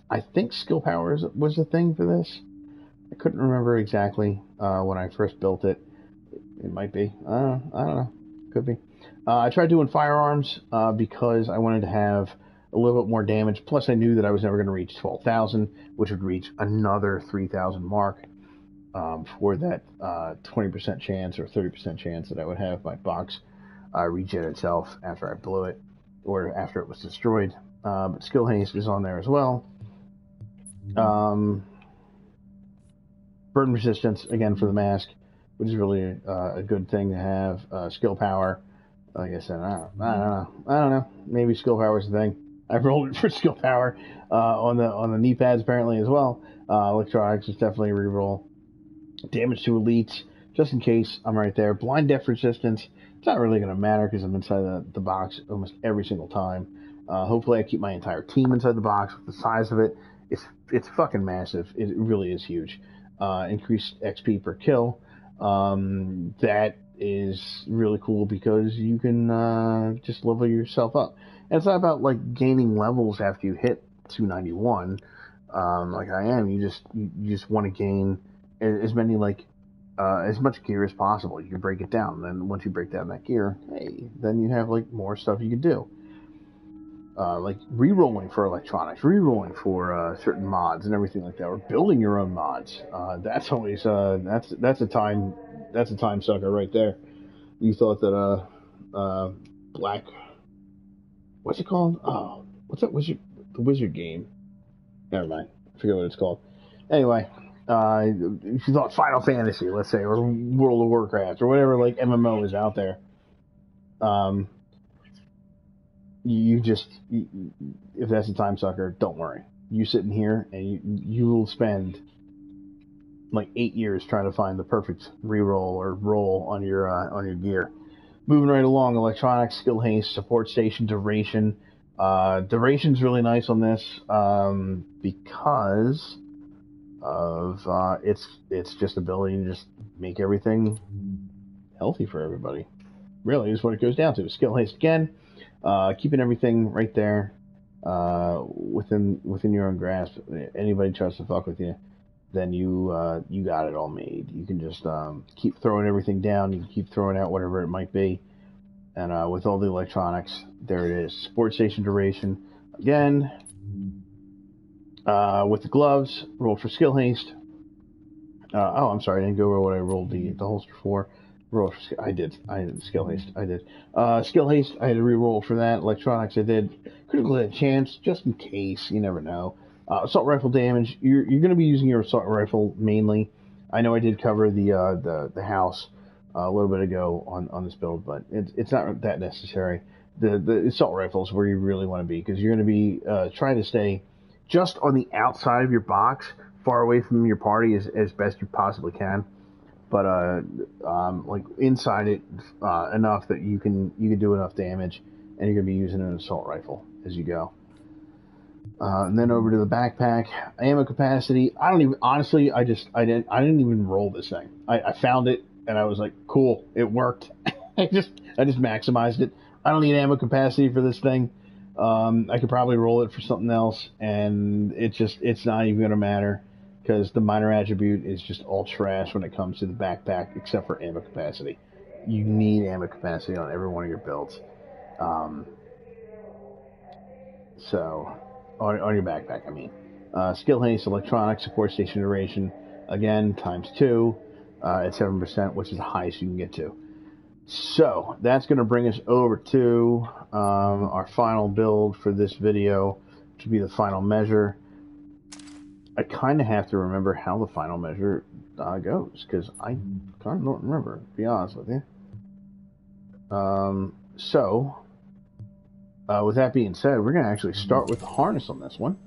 S1: I think skill power was the thing for this. I couldn't remember exactly when I first built it. It might be. I don't know. Could be. I tried doing firearms because I wanted to have a little bit more damage. Plus, I knew that I was never going to reach 12,000, which would reach another 3,000 mark for that 20% chance or 30% chance that I would have my box regen itself after I blew it or after it was destroyed. But skill haste is on there as well. Burn resistance, again, for the mask, which is really a good thing to have. Skill power, like I said, I don't know. Maybe skill power is the thing. I've rolled it for skill power on the knee pads apparently as well. Electronics is definitely a reroll. Damage to elites, just in case I'm right there. Blind depth resistance, it's not really going to matter because I'm inside the box almost every single time. Hopefully I keep my entire team inside the box. With the size of it, it's fucking massive. It really is huge. Increased XP per kill. That is really cool because you can just level yourself up. And it's not about like gaining levels after you hit 291, like I am. You just want to gain as many as much gear as possible. You can break it down. Then once you break down that gear, hey, then you have like more stuff you can do. Like re-rolling for electronics, re-rolling for certain mods and everything like that, or building your own mods. That's always that's a time sucker right there. You thought that black, what's it called? Oh, what's that the wizard game? Never mind, I forget what it's called. Anyway, if you thought Final Fantasy, let's say, or World of Warcraft, or whatever like MMO is out there, if that's a time sucker, don't worry. You sit in here and you will spend like 8 years trying to find the perfect reroll or roll on your gear. Moving right along, electronics, skill haste, support station, duration. Duration's really nice on this because of its just ability to just make everything healthy for everybody. Really is what it goes down to. Skill haste again. Keeping everything right there within your own grasp. Anybody tries to fuck with you, then you got it all made. You can just keep throwing everything down. You can keep throwing out whatever it might be. And with all the electronics, there it is. Support station duration. Again, with the gloves, roll for skill haste. I'm sorry, I didn't go over what I rolled the holster for. I did skill haste. I did skill haste. I had to re-roll for that. Electronics. I did critical hit chance just in case. You never know. Assault rifle damage. You're going to be using your assault rifle mainly. I know I did cover the house a little bit ago on this build, but it's not that necessary. The assault rifle is where you really want to be because you're going to be trying to stay just on the outside of your box, far away from your party as best you possibly can. But like inside it enough that you can do enough damage, and you're gonna be using an assault rifle as you go. And then over to the backpack, ammo capacity. I don't even honestly. I didn't even roll this thing. I found it and I was like, cool, it worked. I just maximized it. I don't need ammo capacity for this thing. I could probably roll it for something else, and it's not even gonna matter. Because the minor attribute is just all trash when it comes to the backpack, except for ammo capacity. You need ammo capacity on every one of your builds. So, on your backpack, I mean. Skill haste, electronics, support station duration, again, ×2 at 7%, which is the highest you can get to. So, that's going to bring us over to our final build for this video, which will be the final measure. I kind of have to remember how the final measure goes, because I kind of don't remember, to be honest with you. With that being said, we're going to actually start with the harness on this one.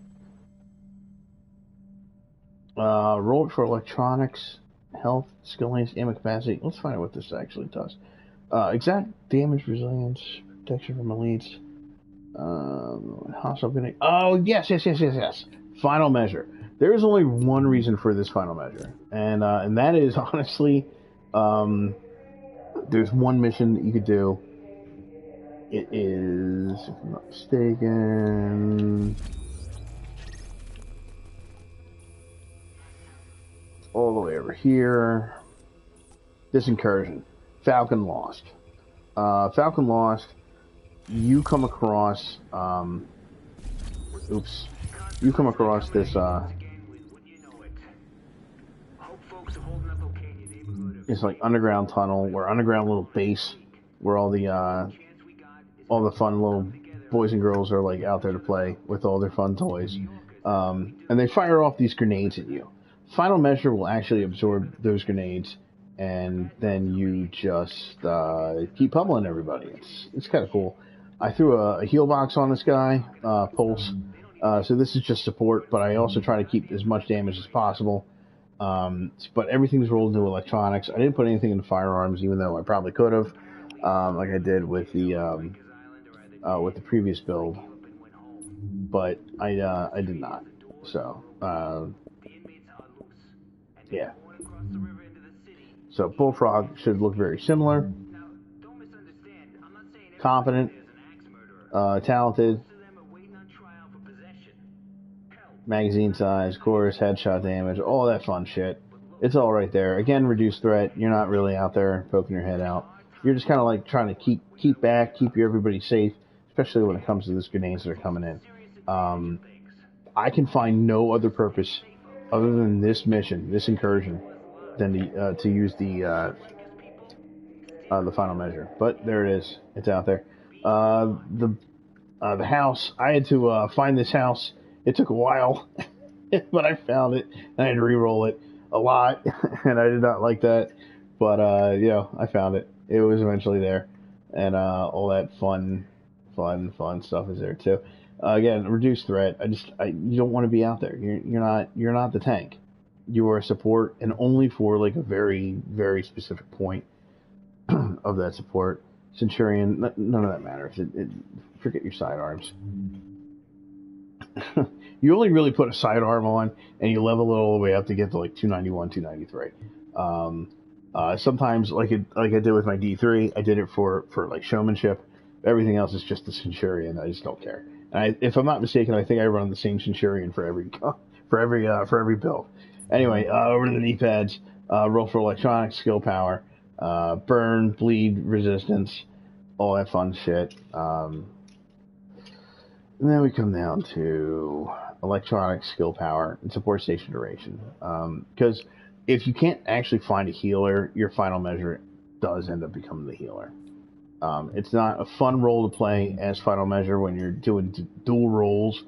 S1: Roll it for electronics, health, skill haste, ammo capacity. Let's find out what this actually does. Exact damage, resilience, protection from elites. Hostile grenade. Oh, yes. Final measure. There is only one reason for this final measure, and that is honestly, um, there's one mission that you could do. It is, if I'm not mistaken, all the way over here. This incursion, Falcon Lost. Falcon Lost. You come across, oops, you come across this, it's like underground tunnel or underground little base where all the fun little boys and girls are like out there to play with all their fun toys, and they fire off these grenades at you. Final measure will actually absorb those grenades, and then you just keep pummeling everybody. It's kind of cool. I threw a heal box on this guy, Pulse. So this is just support, but I also try to keep as much damage as possible. But everything's rolled into electronics. I didn't put anything into firearms, even though I probably could have, like I did with the previous build. But I did not. So yeah. So Bullfrog should look very similar. Competent, talented, magazine size, course, headshot damage, all that fun shit. It's all right there. Again, reduced threat. You're not really out there poking your head out. You're just kind of like trying to keep back, keep everybody safe, especially when it comes to these grenades that are coming in. I can find no other purpose other than this mission, this incursion, than to use the final measure. But there it is. It's out there. The house. I had to find this house. It took a while, but I found it. And I had to re-roll it a lot, and I did not like that. But I found it. It was eventually there, and all that fun stuff is there too. Again, reduced threat. You don't want to be out there. You're not the tank. You are a support, and only for like a very very specific point of that support. Centurion, none of that matters. Forget your sidearms. You only really put a sidearm on, and you level it all the way up to get to like 291, 293. Sometimes, like I did with my D3, I did it for like showmanship. Everything else is just the Centurion. I just don't care. And if I'm not mistaken, I think I run the same Centurion for every build. Anyway, over to the knee pads. Roll for electronics, skill power, burn, bleed, resistance, all that fun shit. And then we come down to electronic skill power and support station duration. Because if you can't actually find a healer, your final measure does end up becoming the healer. It's not a fun role to play as final measure when you're doing dual roles,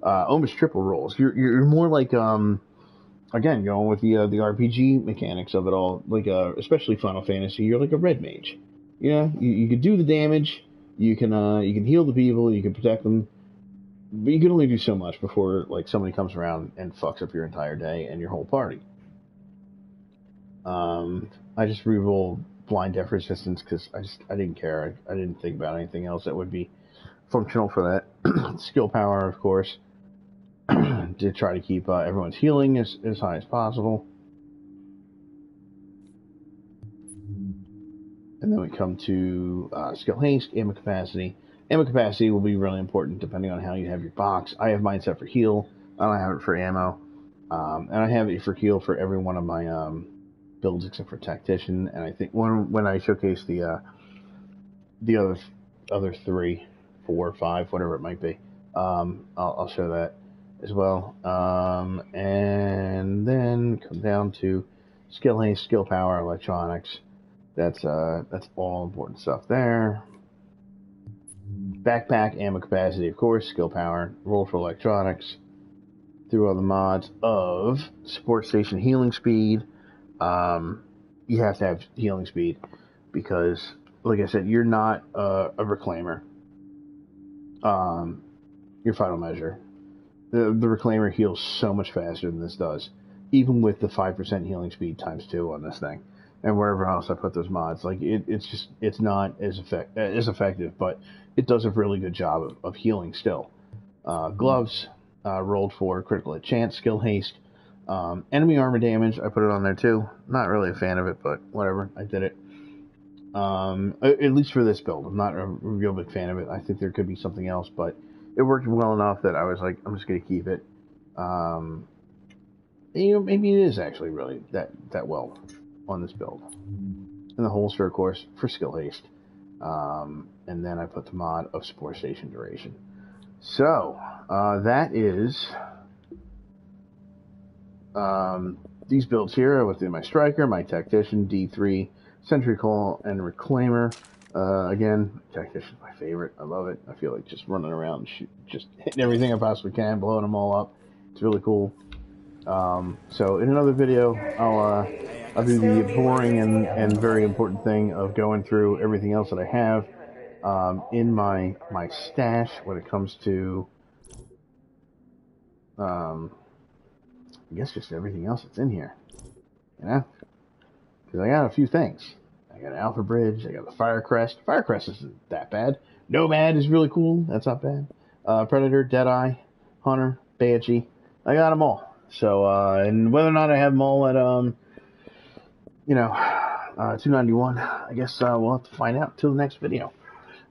S1: almost triple roles. You're more like again going with the RPG mechanics of it all, like especially Final Fantasy. You're like a red mage. You can do the damage. You can heal the people. You can protect them. But you can only do so much before like somebody comes around and fucks up your entire day and your whole party. I just reroll blind death resistance because I didn't care. I didn't think about anything else that would be functional for that. Skill power, of course, to try to keep everyone's healing as high as possible. And then we come to skill haste, ammo capacity. Ammo capacity will be really important depending on how you have your box. I have mine set for heal. I don't have it for ammo. And I have it for heal for every one of my builds except for tactician. And I think when I showcase the other 3, 4, 5, whatever it might be, I'll show that as well. And then come down to skill haste, skill power, electronics. That's all important stuff there. Backpack, ammo capacity, of course, skill power, roll for electronics, through all the mods of support station healing speed. You have to have healing speed because, like I said, you're not a reclaimer. Your final measure. The reclaimer heals so much faster than this does, even with the 5% healing speed times 2 on this thing. and wherever else I put those mods. Like it's not as effective, but it does a really good job of healing still. Gloves rolled for critical hit chance, skill haste, enemy armor damage. I put it on there too. Not really a fan of it, but whatever. I did it. At least for this build, I'm not a real big fan of it. I think there could be something else, but it worked well enough that I was like, I'm just gonna keep it. Maybe it is actually really that well on this build. And the holster, of course, for skill haste. And then I put the mod of Spore Station duration. So, that is these builds here with my Striker, my Tactician, D3, Sentry Call, and Reclaimer. Again, Tactician's my favorite. I love it. I feel like just running around, just hitting everything I possibly can, blowing them all up. It's really cool. So in another video, I'll do the boring and very important thing of going through everything else that I have in my stash when it comes to I guess just everything else that's in here, you know, because I got a few things. I got an Alpha Bridge, I got the Fire Crest. Fire Crest isn't that bad. Nomad is really cool, that's not bad. Predator, Deadeye, Hunter, Banshee, I got them all. So, and whether or not I have them all at, 291, I guess we'll have to find out till the next video.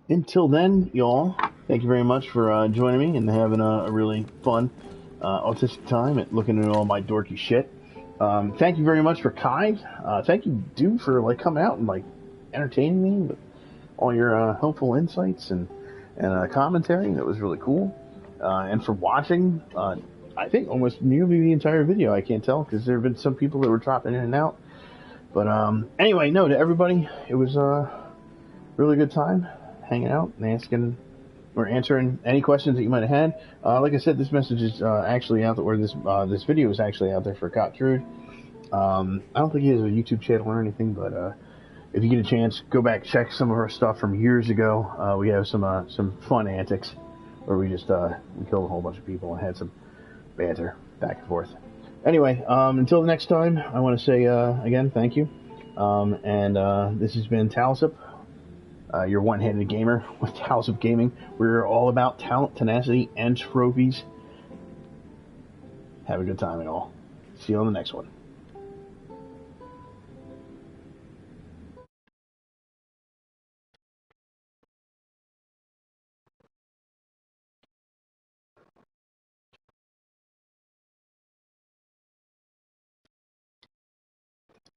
S1: Until then, y'all, thank you very much for joining me and having a really fun, autistic time at looking at all my dorky shit. Thank you very much for Kai. Thank you, dude, for like coming out and like entertaining me with all your helpful insights and commentary. That was really cool. And for watching, I think almost nearly the entire video. I can't tell because there have been some people that were dropping in and out. But anyway, no, to everybody, it was a really good time hanging out and asking or answering any questions that you might have had. Like I said, this message is actually out there, or this video is actually out there for Cotrude. I don't think he has a YouTube channel or anything, but if you get a chance, go back, check some of our stuff from years ago. We have some fun antics where we just we killed a whole bunch of people and had some banter back and forth. Anyway, until the next time, I want to say again, thank you. This has been Talasup, your one-handed gamer with Talasup Gaming. We're all about talent, tenacity, and trophies. Have a good time and all. See you on the next one.